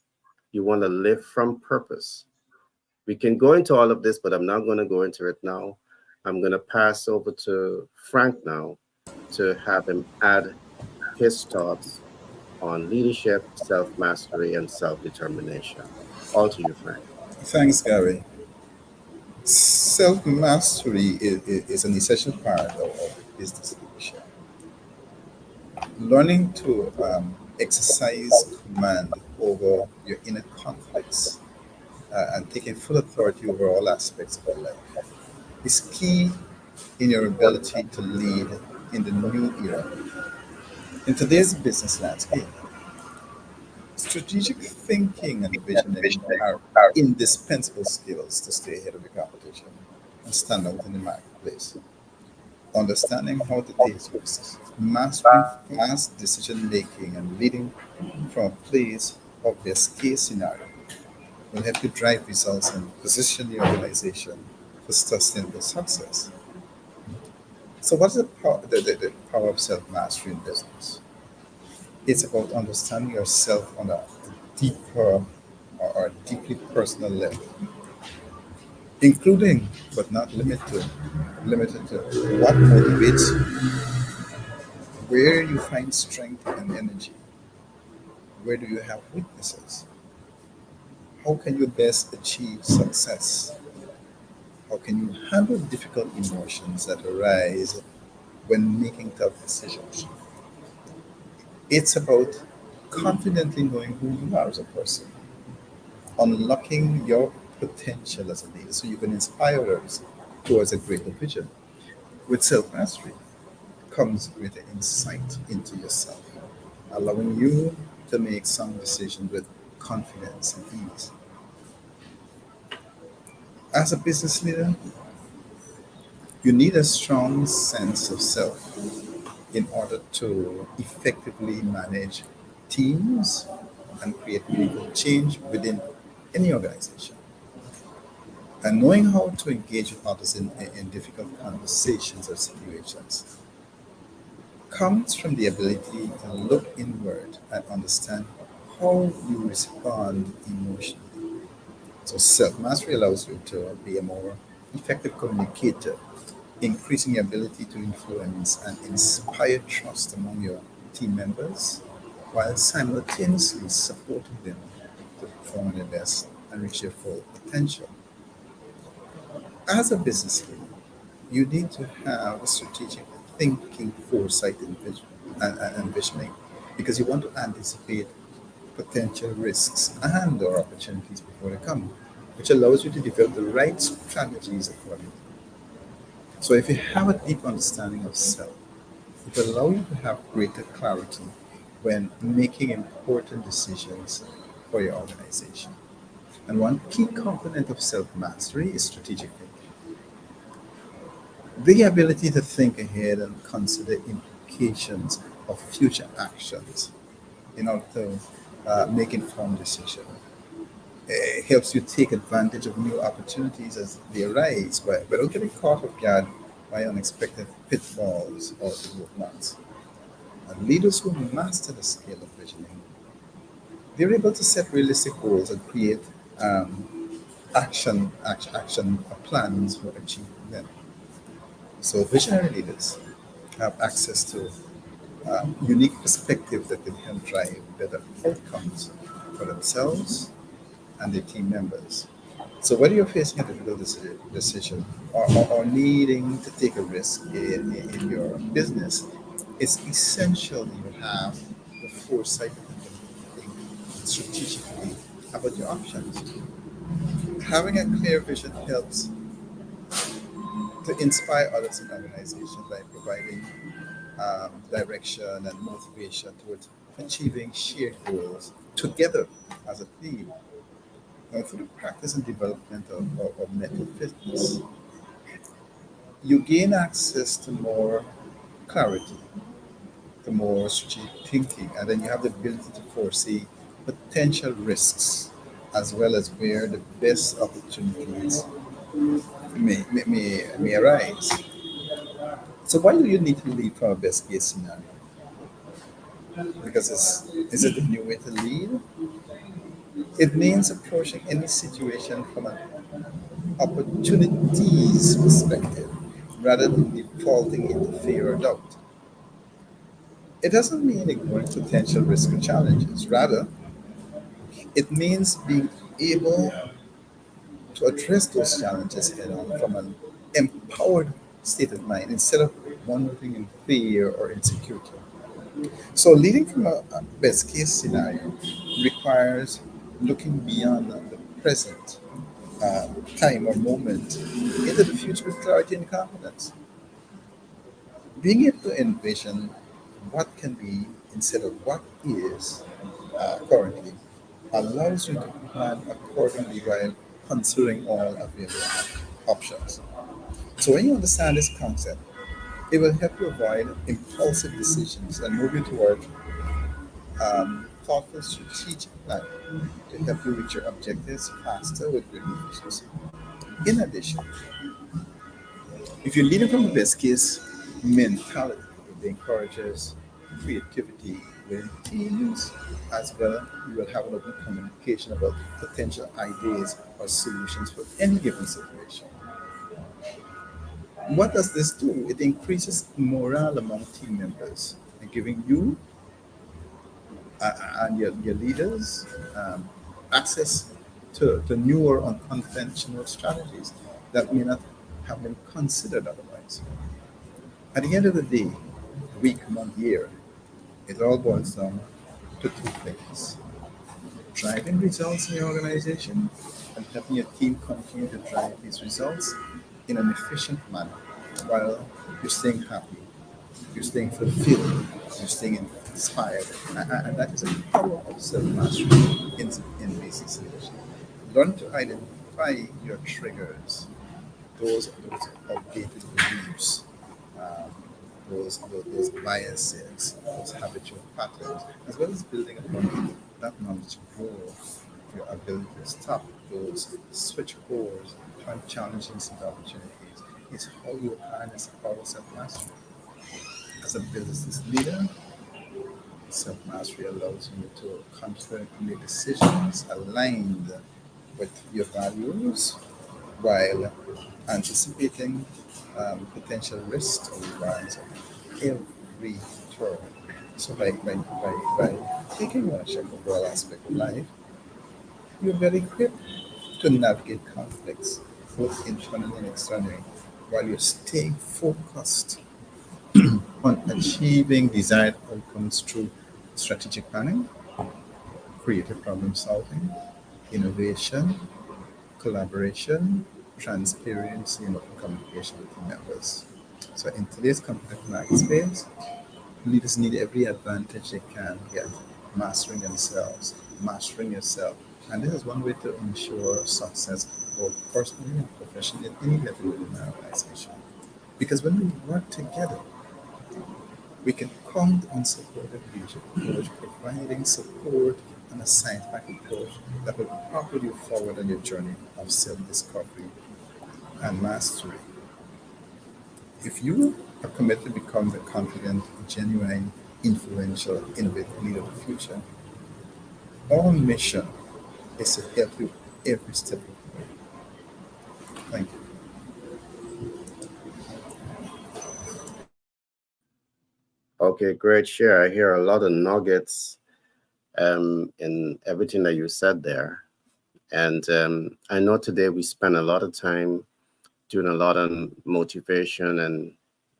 You want to live from purpose. We can go into all of this, but I'm not going to go into it now. I'm going to pass over to Frank now to have him add his thoughts on leadership, self mastery, and self determination. All to you, Frank. Thanks, Gary. Self mastery is an essential part of business leadership. Learning to exercise command over your inner conflicts and taking full authority over all aspects of your life is key in your ability to lead in the new era. In today's business landscape, strategic thinking and visioning are indispensable skills to stay ahead of the competition and stand out in the marketplace. Understanding how to take risks, mastering fast decision making, and leading from a place of best case scenario will help you drive results and position the organization for sustainable success. So, what's the power of self mastery in business? It's about understanding yourself on a deeper or deeply personal level, including but not limited to what motivates you, where you find strength and energy, where do you have weaknesses, how can you best achieve success, how can you handle difficult emotions that arise when making tough decisions. It's about confidently knowing who you are as a person, unlocking your potential as a leader so you can inspire others towards a greater vision. With self mastery comes greater insight into yourself, allowing you to make some decisions with confidence and ease. As a business leader, you need a strong sense of self in order to effectively manage teams and create meaningful change within any organization. And knowing how to engage with others in difficult conversations or situations comes from the ability to look inward and understand how you respond emotionally. So self mastery allows you to be a more effective communicator, increasing your ability to influence and inspire trust among your team members while simultaneously supporting them to perform their best and reach their full potential. As a business leader, you need to have a strategic thinking, foresight, and visioning because you want to anticipate potential risks and or opportunities before they come, which allows you to develop the right strategies accordingly. So if you have a deep understanding of self, It will allow you to have greater clarity when making important decisions for your organization. And one key component of self mastery is strategic thinking. The ability to think ahead and consider implications of future actions in order to make informed decisions. It helps you take advantage of new opportunities as they arise, but without getting caught off guard by unexpected pitfalls or roadblocks. And leaders who master the skill of visioning, they're able to set realistic goals and create action plans for achieving them. So visionary leaders have access to unique perspective that can help drive better outcomes for themselves and their team members. So whether you're facing a difficult decision or needing to take a risk in your business, it's essential that you have the foresight to think strategically about your options. Having a clear vision helps to inspire others in organizations by providing direction and motivation towards achieving shared goals together as a team. Now, through the practice and development of mental fitness, you gain access to more clarity, to more strategic thinking, and then you have the ability to foresee potential risks as well as where the best opportunities may arise. So, why do you need to lead from a best case scenario? Because is it a new way to lead? It means approaching any situation from an opportunities perspective rather than defaulting into fear or doubt. It doesn't mean ignoring potential risks or challenges. Rather, it means being able to address those challenges head on from an empowered state of mind instead of wandering in fear or insecurity. So, leading from a best case scenario requires looking beyond the present time or moment into the future with clarity and confidence. Being able to envision what can be instead of what is currently allows you to plan accordingly while considering all available options. So, when you understand this concept, it will help you avoid impulsive decisions and move you toward thoughtful strategic planning to help you reach your objectives faster with greater efficiency. In addition, if you're leading from a best case mentality, it encourages creativity within teams as well. You will have an open communication about potential ideas or solutions for any given situation. What does this do? It increases morale among team members and giving you and your leaders access to newer unconventional strategies that may not have been considered otherwise. At the end of the day, week, month, year, it all boils down to two things: driving results in your organization and helping your team continue to drive these results in an efficient manner while you're staying happy, you're staying fulfilled, you're staying inspired. And that is a power of self mastery in basic leadership. Learn to identify your triggers, those outdated beliefs, um, those biases, those habitual patterns, as well as building upon that knowledge to grow your ability to stop those switch course, turn challenges into opportunities. Is how you harness the power of self mastery. As a business leader, self mastery allows you to confidently make decisions aligned with your values while anticipating potential risks or rewards every turn. So by taking ownership of all aspects of life, you're very equipped to navigate conflicts, both internally and externally, while you're staying focused on achieving desired outcomes through strategic planning, creative problem solving, innovation, collaboration, transparency, and open communication with team members. So in today's competitive market space, Leaders need every advantage they can get, mastering themselves, mastering yourself. And this is one way to ensure success both personally and professionally at any level within an organization. Because when we work together, we can count on supportive leadership approach, providing support and a scientific approach that will propel you forward on your journey of self-discovery and mastery. If you are committed to become the confident, genuine, influential, innovative leader of the future, our mission is to help you every step of the way. Thank you. Okay, great share. I hear a lot of nuggets in everything that you said there. And I know today we spent a lot of time doing a lot on motivation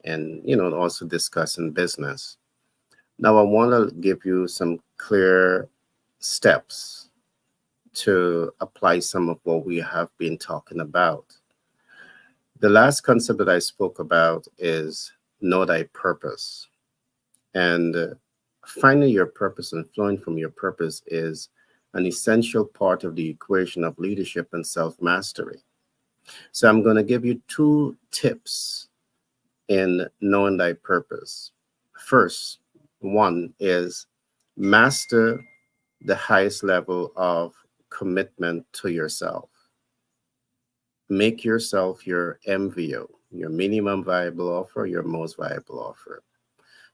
and also discussing business. Now I want to give you some clear steps to apply some of what we have been talking about. The last concept that I spoke about is know thy purpose. And finding your purpose and flowing from your purpose is an essential part of the equation of leadership and self-mastery. So I'm going to give you 2 tips in knowing thy purpose. First, one is master the highest level of commitment to yourself. Make yourself your MVO, your minimum viable offer, your most viable offer.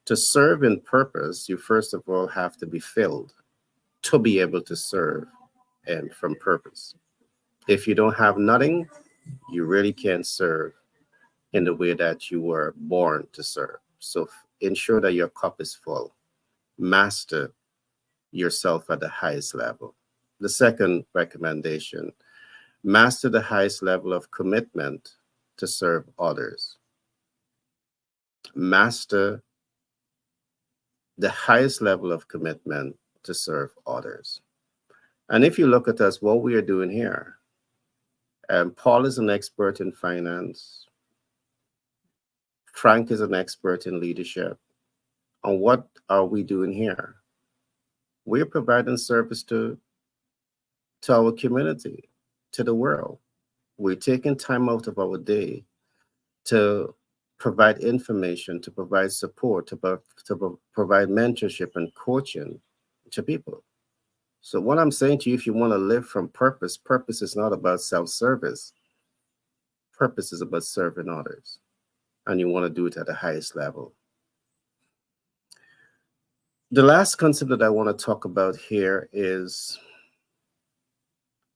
To serve in purpose, you first of all have to be filled to be able to serve and from purpose. If you don't have nothing, you really can't serve in the way that you were born to serve. So ensure that your cup is full. Master yourself at the highest level. The second recommendation, master the highest level of commitment to serve others. Master the highest level of commitment to serve others. And if you look at us, what we are doing here, Paul is an expert in finance. Frank is an expert in leadership. And what are we doing here? We're providing service to our community, to the world. We're taking time out of our day to provide information, to provide support, to provide mentorship and coaching to people. So what I'm saying to you, if you want to live from purpose, purpose is not about self-service. Purpose is about serving others. And you want to do it at the highest level. The last concept that I want to talk about here is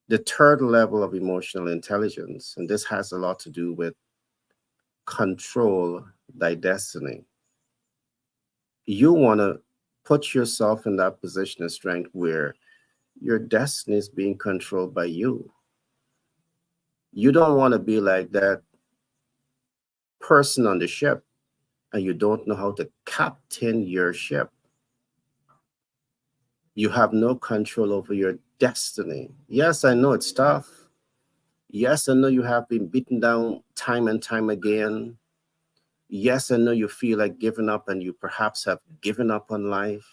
the third level of emotional intelligence. And this has a lot to do with control thy destiny. You want to put yourself in that position of strength where your destiny is being controlled by you. You don't want to be like that person on the ship and you don't know how to captain your ship. You have no control over your destiny. Yes, I know it's tough. Yes, I know you have been beaten down time and time again. Yes, I know you feel like giving up and you perhaps have given up on life.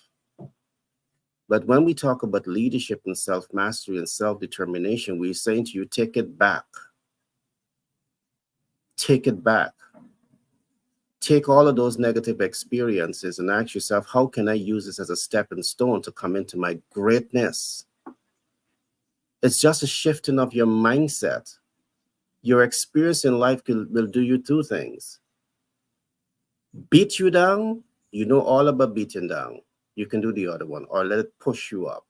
But when we talk about leadership and self-mastery and self-determination, we're saying to you, take it back. Take it back. Take all of those negative experiences and ask yourself, how can I use this as a stepping stone to come into my greatness? It's just a shifting of your mindset. Your experience in life will do you 2 things. Beat you down, you know all about beating down. You can do the other one, or let it push you up.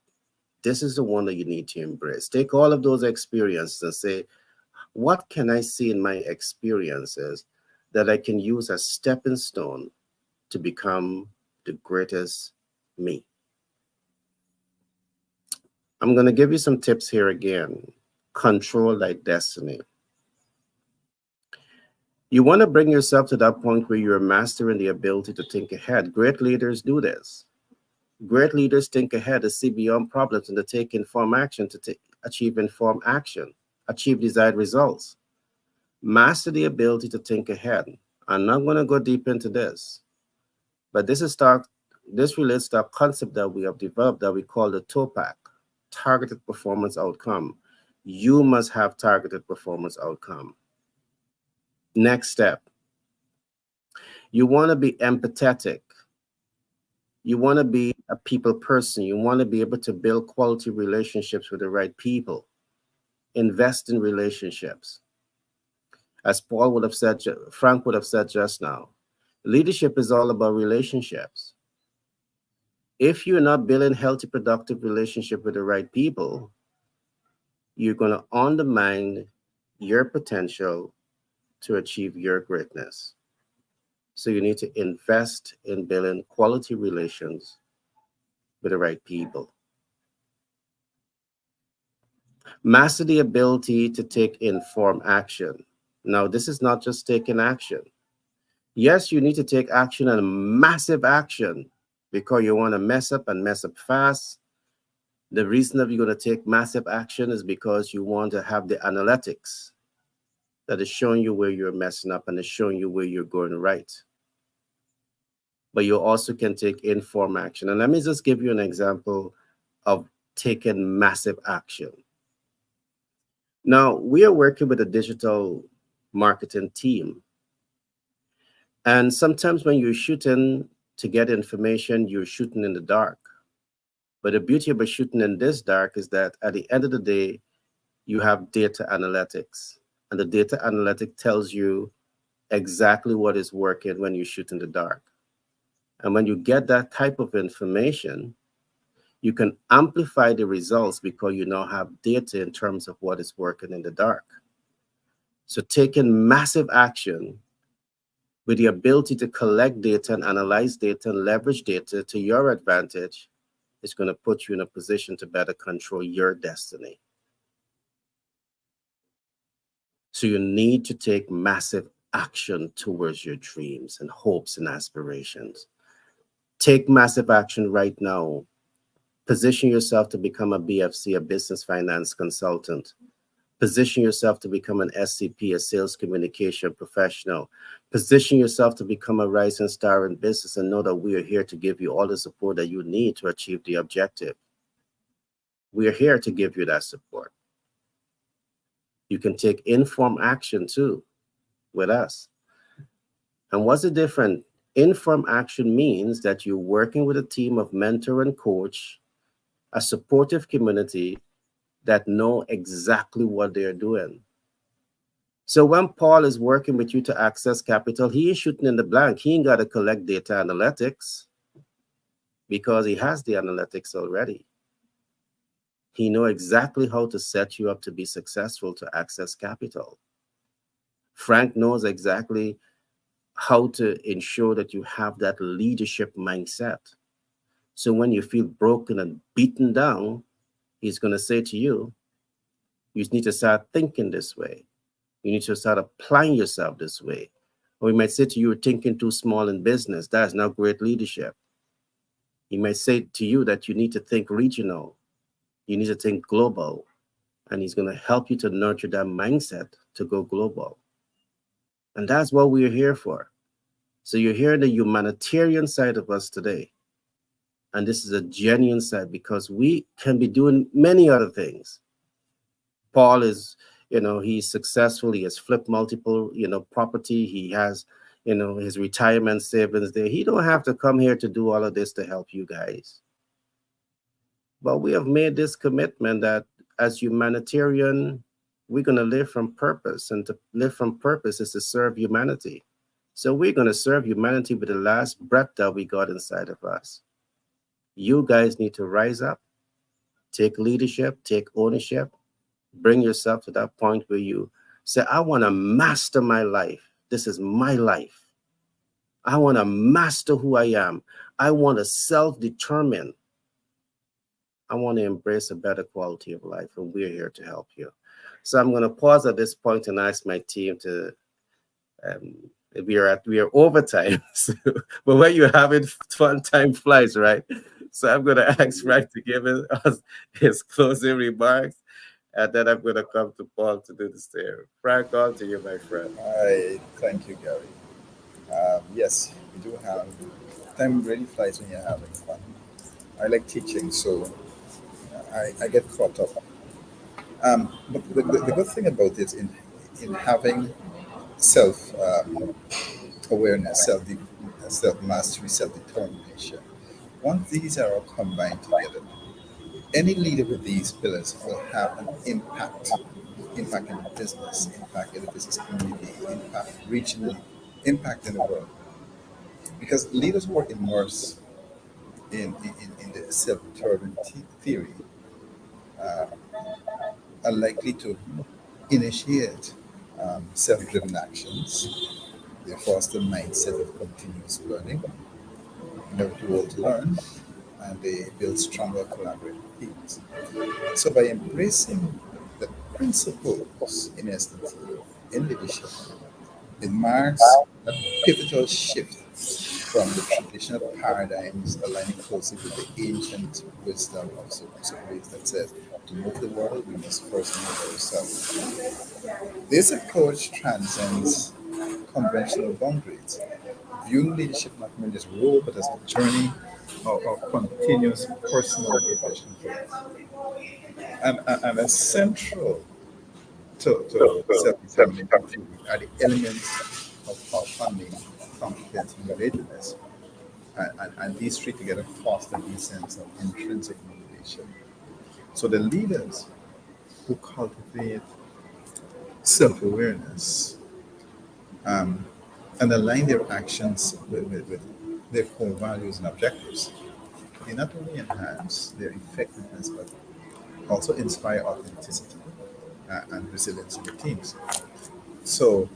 This is the one that you need to embrace. Take all of those experiences and say, what can I see in my experiences that I can use as stepping stone to become the greatest me? I'm going to give you some tips here again. Control thy destiny. You want to bring yourself to that point where you're mastering the ability to think ahead. Great leaders do this. Great leaders think ahead to see beyond problems and to take informed action to achieve informed action, achieve desired results. Master the ability to think ahead. I'm not going to go deep into this, But this relates to a concept that we have developed that we call the TOPAC, targeted performance outcome. You must have targeted performance outcome. Next step, you want to be empathetic. You want to be a people person. You want to be able to build quality relationships with the right people. Invest in relationships. As Paul would have said, Frank would have said just now, leadership is all about relationships. If you're not building healthy, productive relationship with the right people, you're going to undermine your potential to achieve your greatness. So you need to invest in building quality relations with the right people. Master the ability to take informed action. Now, this is not just taking action. Yes, you need to take action and massive action because you want to mess up and mess up fast. The reason that you're going to take massive action is because you want to have the analytics that is showing you where you're messing up and is showing you where you're going right. But you also can take informed action. And let me just give you an example of taking massive action. Now, we are working with a digital marketing team. And sometimes when you're shooting to get information, you're shooting in the dark. But the beauty about shooting in this dark is that at the end of the day, you have data analytics. And the data analytic tells you exactly what is working when you shoot in the dark. And when you get that type of information, you can amplify the results because you now have data in terms of what is working in the dark. So taking massive action with the ability to collect data and analyze data and leverage data to your advantage is going to put you in a position to better control your destiny. So you need to take massive action towards your dreams and hopes and aspirations. Take massive action right now. Position yourself to become a BFC, a business finance consultant. Position yourself to become an SCP, a sales communication professional. Position yourself to become a rising star in business and know that we are here to give you all the support that you need to achieve the objective. We are here to give you that support. You can take informed action too with us. And what's the difference? Informed action means that you're working with a team of mentor and coach, a supportive community that know exactly what they're doing. So when Paul is working with you to access capital, he is shooting in the blank. He ain't got to collect data analytics because he has the analytics already. He knows exactly how to set you up to be successful to access capital. Frank knows exactly how to ensure that you have that leadership mindset. So when you feel broken and beaten down, he's going to say to you, you need to start thinking this way. You need to start applying yourself this way. Or he might say to you, you're thinking too small in business. That is not great leadership. He might say to you that you need to think regional. You need to think global. And he's going to help you to nurture that mindset to go global. And that's what we're here for. So you're hearing the humanitarian side of us today. And this is a genuine side because we can be doing many other things. Paul is, he's successful. He has flipped multiple, property. He has, his retirement savings there. He don't have to come here to do all of this to help you guys. But we have made this commitment that as humanitarian, we're going to live from purpose. And to live from purpose is to serve humanity. So we're going to serve humanity with the last breath that we got inside of us. You guys need to rise up, take leadership, take ownership, bring yourself to that point where you say, I want to master my life. This is my life. I want to master who I am. I want to self-determine. I want to embrace a better quality of life, and we're here to help you. So I'm going to pause at this point and ask my team to, we are overtime, but when you're having fun, time flies, right? So I'm going to ask Frank to give us his closing remarks, and then I'm going to come to Paul to do the same. Frank, on to you, my friend. All right, thank you, Gary. Yes, we do have Time really flies when you're having fun. I like teaching, so I get caught up. But the good thing about it in having self awareness, self mastery, self determination. Once these are all combined together, any leader with these pillars will have an impact in the business, impact in the business community, impact regionally, impact in the world. Because leaders who are immersed in the self-determined theory are likely to initiate self-driven actions. They foster a mindset of continuous learning, never too old to learn, and they build stronger collaborative teams. So by embracing the principles in SDT in leadership, it marks a pivotal shift from the traditional paradigms aligning closely with the ancient wisdom of Socrates that says, to move the world, we must first move ourselves. This approach transcends conventional boundaries, viewing leadership not merely as a role, but as a journey of continuous personal and professional growth. And as central to self-determination theory are the elements of funding, competence, and relatedness. And these three together foster this sense of intrinsic motivation. So the leaders who cultivate self-awareness um, and align their actions with their core values and objectives, they not only enhance their effectiveness but also inspire authenticity and resilience in the teams. So,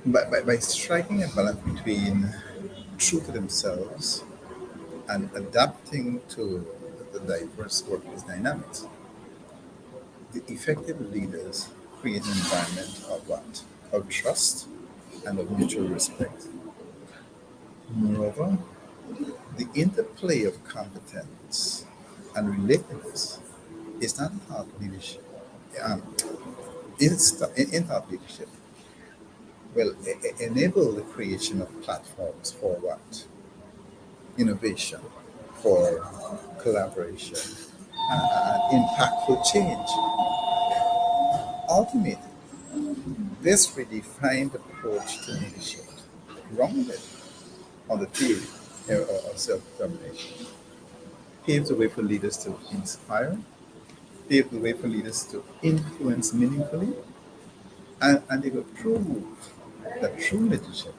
by striking a balance between true to themselves and adapting to the diverse workplace dynamics, the effective leaders create an environment of what? Of trust and of mutual respect. Moreover, the interplay of competence and relatedness is not thought leadership. Um, in thought leadership will enable the creation of platforms for what? Innovation, for collaboration, and impactful change. Ultimately, this redefined approach to leadership, grounded on the theory of self-determination, paves the way for leaders to inspire, paves the way for leaders to influence meaningfully, and they will prove that true leadership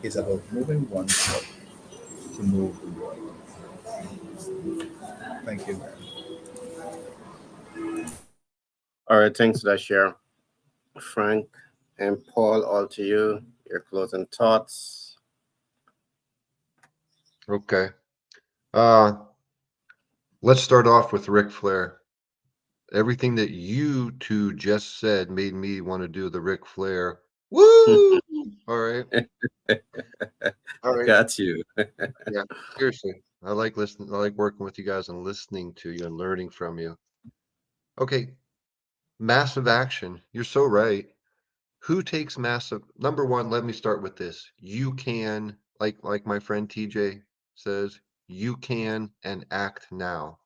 is about moving oneself to move the world. Thank you, man. All right, thanks for that share, Frank and Paul. All to you. Your closing thoughts. Okay. Uh, let's start off with Ric Flair. Everything that you two just said made me want to do the Ric Flair. Woo! All right. All right. Got you. Yeah. Seriously. I like listening. I like working with you guys and listening to you and learning from you. Okay. Massive action. You're so right. Who takes massive? Number one, let me start with this. You can, like my friend TJ says, you can and act now.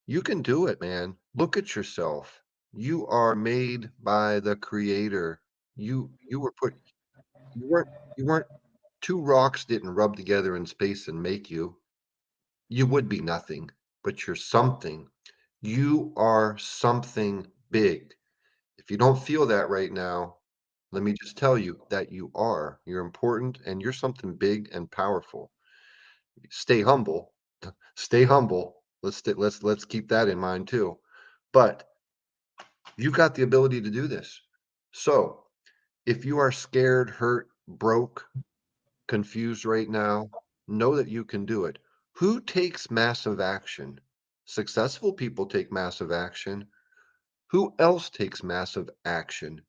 You can do it, man. Look at yourself. You are made by the creator. You were put you weren't two rocks didn't rub together in space and make you. You would be nothing, but you're something. You are something big. If you don't feel that right now, let me just tell you that you are. You're important and you're something big and powerful. Stay humble. Stay humble. Let's keep that in mind too. But you've got the ability to do this. So, if you are scared, hurt, broke, confused right now, know that you can do it. Who takes massive action? Successful people take massive action. Who else takes massive action?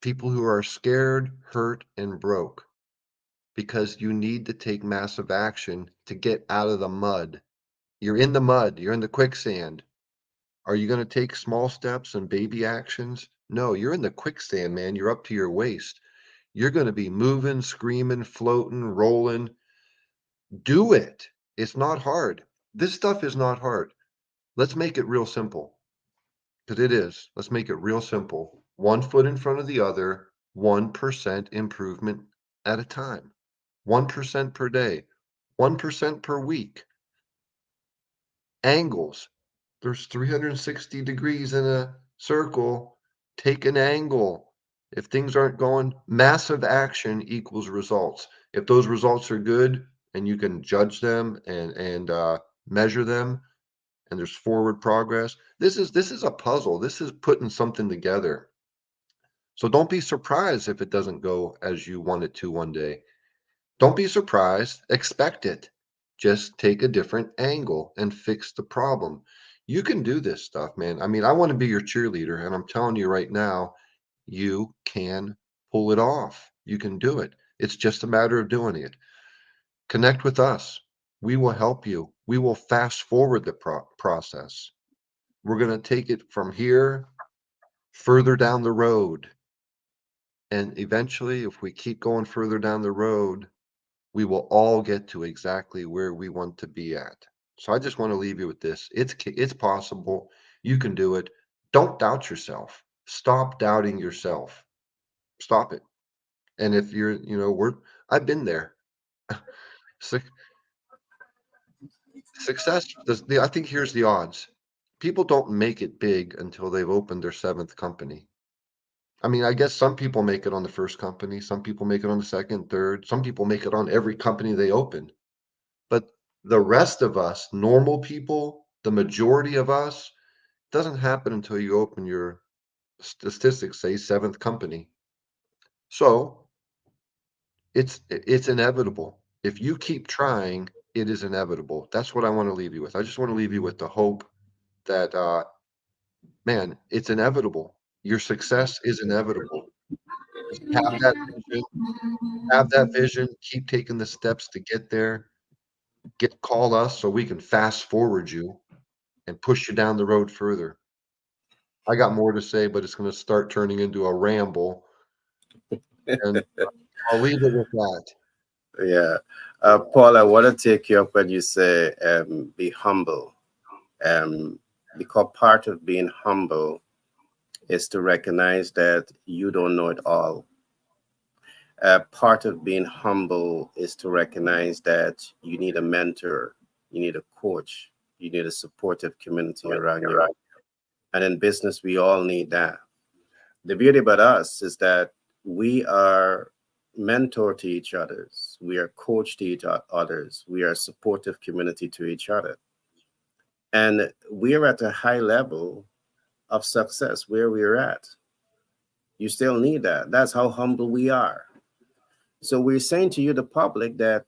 People who are scared, hurt, and broke because you need to take massive action to get out of the mud. You're in the mud, you're in the quicksand. Are you going to take small steps and baby actions? No, you're in the quicksand, man. You're up to your waist. You're going to be moving, screaming, floating, rolling. Do it. It's not hard. This stuff is not hard. Let's make it real simple, because it is. Let's make it real simple. One foot in front of the other, 1% improvement at a time. 1% per day, 1% per week. Angles. There's 360 degrees in a circle. Take an angle. If things aren't going, massive action equals results. If those results are good and you can judge them and measure them, and there's forward progress, this is a puzzle. This is putting something together. So don't be surprised if it doesn't go as you want it to one day. Don't be surprised. Expect it. Just take a different angle and fix the problem. You can do this stuff, man. I mean, I want to be your cheerleader, and I'm telling you right now, you can pull it off. You can do it. It's just a matter of doing it. Connect with us. We will help you. We will fast forward the process. We're going to take it from here further down the road. And eventually, if we keep going further down the road, we will all get to exactly where we want to be at. So I just want to leave you with this. It's possible. You can do it. Don't doubt yourself. Stop doubting yourself. Stop it. And if you're, I've been there. Suc- Success, I think here's the odds. People don't make it big until they've opened their seventh company. I mean, I guess some people make it on the first company, some people make it on the second, third, some people make it on every company they open. But the rest of us, normal people, the majority of us, doesn't happen until you open your statistics, say seventh company. So it's inevitable. If you keep trying, it is inevitable. That's what I want to leave you with. I just want to leave you with the hope that man, it's inevitable. Your success is inevitable. Just have that vision, keep taking the steps to get there. Call us so we can fast forward you and push you down the road further. I got more to say, but it's going to start turning into a ramble, and I'll leave it with that. Yeah. Paul, I want to take you up when you say be humble. Um, because part of being humble is to recognize that you don't know it all. Part of being humble is to recognize that you need a mentor, you need a coach, you need a supportive community around you. And in business, we all need that. The beauty about us is that we are mentor to each others, we are coach to each others, we are a supportive community to each other. And we are at a high level of success where we're at. You still need that. That's how humble we are. So we're saying to you, the public, that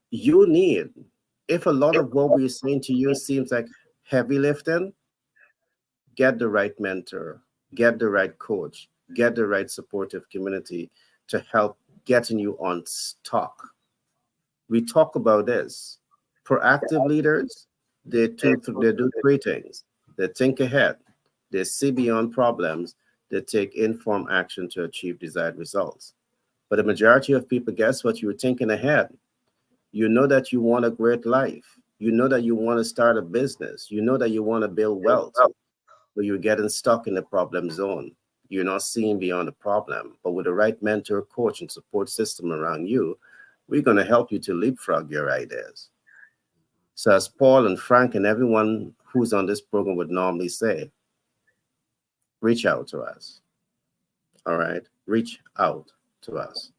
you need, if a lot of what we're saying to you seems like heavy lifting, get the right mentor, get the right coach, get the right supportive community to help getting you on stock. We talk about this. Proactive leaders, they do three things. They think ahead, they see beyond problems, they take informed action to achieve desired results. But the majority of people, guess what? You're thinking ahead. You know that you want a great life. You know that you want to start a business. You know that you want to build wealth, but you're getting stuck in the problem zone. You're not seeing beyond the problem. But with the right mentor, coach, and support system around you, we're going to help you to leapfrog your ideas. So, as Paul and Frank and everyone who's on this program would normally say, reach out to us. All right? Reach out to us.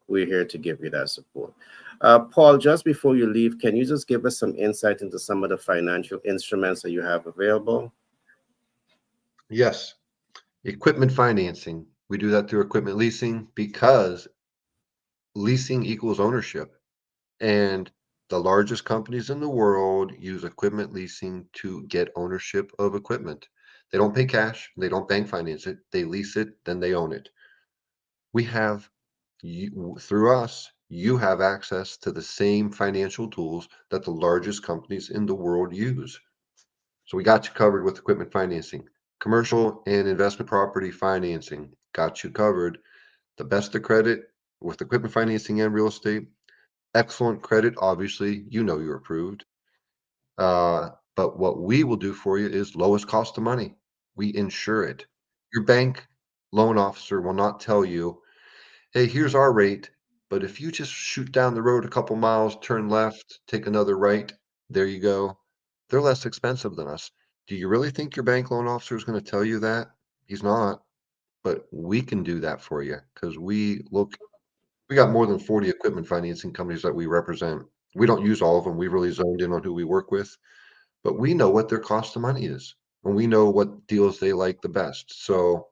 We're here to give you that support. Paul, just before you leave, can you just give us some insight into some of the financial instruments that you have available? Yes. Equipment financing. We do that through equipment leasing because leasing equals ownership. And the largest companies in the world use equipment leasing to get ownership of equipment. They don't pay cash, they don't bank finance it, they lease it, then they own it. We have, through us, you have access to the same financial tools that the largest companies in the world use. So we got you covered with equipment financing. Commercial and investment property financing, got you covered. the best of credit with equipment financing and real estate. Excellent credit, obviously, you're approved. But what we will do for you is lowest cost of money. We insure it. Your bank loan officer will not tell you, hey, here's our rate, but if you just shoot down the road a couple miles, turn left, take another right, there you go. They're less expensive than us. Do you really think your bank loan officer is going to tell you that? He's not, but we can do that for you because we got more than 40 equipment financing companies that we represent. We don't use all of them. We really zoned in on who we work with, but we know what their cost of money is and we know what deals they like the best. So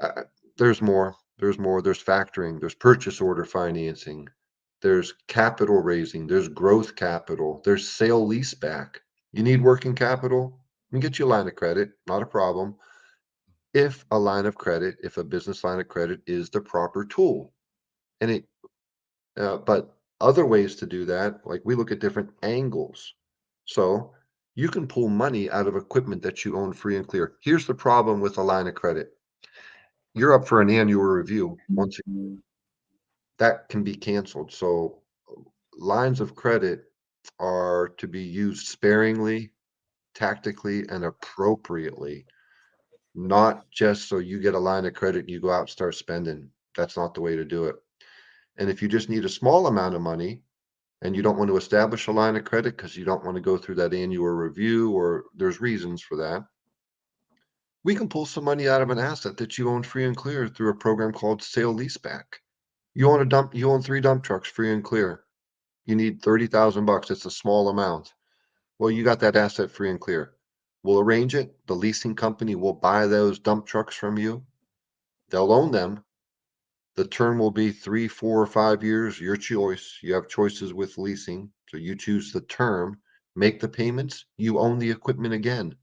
uh, there's more. There's more. There's factoring. There's purchase order financing. There's capital raising. There's growth capital. There's sale leaseback. You need working capital? We can get you a line of credit. Not a problem. If a business line of credit is the proper tool. And but other ways to do that, like we look at different angles. So you can pull money out of equipment that you own free and clear. Here's the problem with a line of credit. You're up for an annual review once that can be canceled. So lines of credit are to be used sparingly, tactically, and appropriately, not just so you get a line of credit and you go out and start spending. That's not the way to do it. And if you just need a small amount of money and you don't want to establish a line of credit because you don't want to go through that annual review or there's reasons for that, we can pull some money out of an asset that you own free and clear through a program called sale leaseback. You own 3 dump trucks free and clear. You need $30,000. It's a small amount. Well, you got that asset free and clear. We'll arrange it. The leasing company will buy those dump trucks from you. They'll own them. The term will be 3, 4, or 5 years, your choice. You have choices with leasing. So you choose the term, make the payments, you own the equipment again.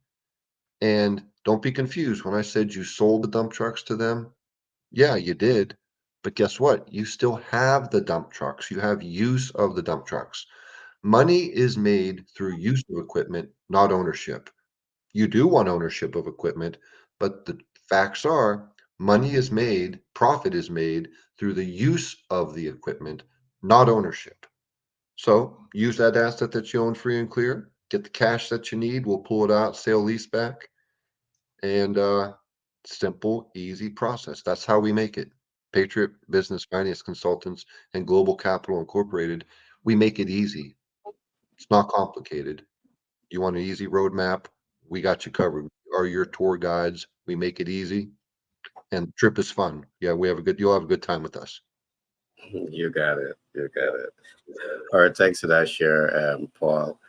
And don't be confused when I said you sold the dump trucks to them. Yeah, you did. But guess what? You still have the dump trucks. You have use of the dump trucks. Money is made through use of equipment, not ownership. You do want ownership of equipment, but the facts are money is made, profit is made through the use of the equipment, not ownership. So use that asset that you own free and clear, get the cash that you need. We'll pull it out, sale lease back, and simple, easy process. That's how we make it. Patriot Business Finance Consultants and Global Capital Incorporated, we make it easy. It's not complicated. You want an easy roadmap? We got you covered. We are your tour guides. We make it easy, and the trip is fun. Yeah, you'll have a good time with us. You got it. You got it. All right. Thanks for that share, Paul.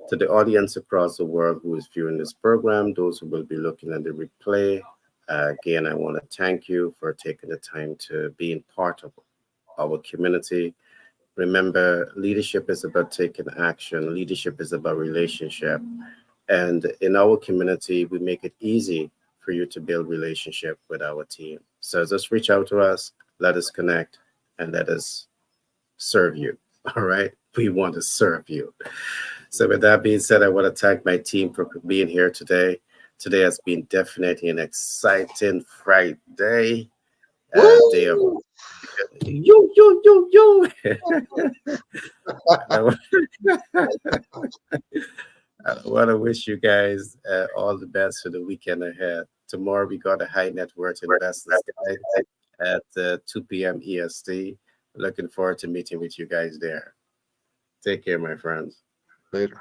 To the audience across the world who is viewing this program, those who will be looking at the replay, again, I want to thank you for taking the time to being part of our community. Remember, leadership is about taking action. Leadership is about relationship. And in our community, we make it easy for you to build relationship with our team. So just reach out to us, let us connect, and let us serve you. All right? We want to serve you. So with that being said, I want to thank my team for being here today. Today has been definitely an exciting Friday. Day of yo. I want to wish you guys all the best for the weekend ahead. Tomorrow we got a high net worth investors guide at 2 p.m. EST. Looking forward to meeting with you guys there. Take care, my friends. Later.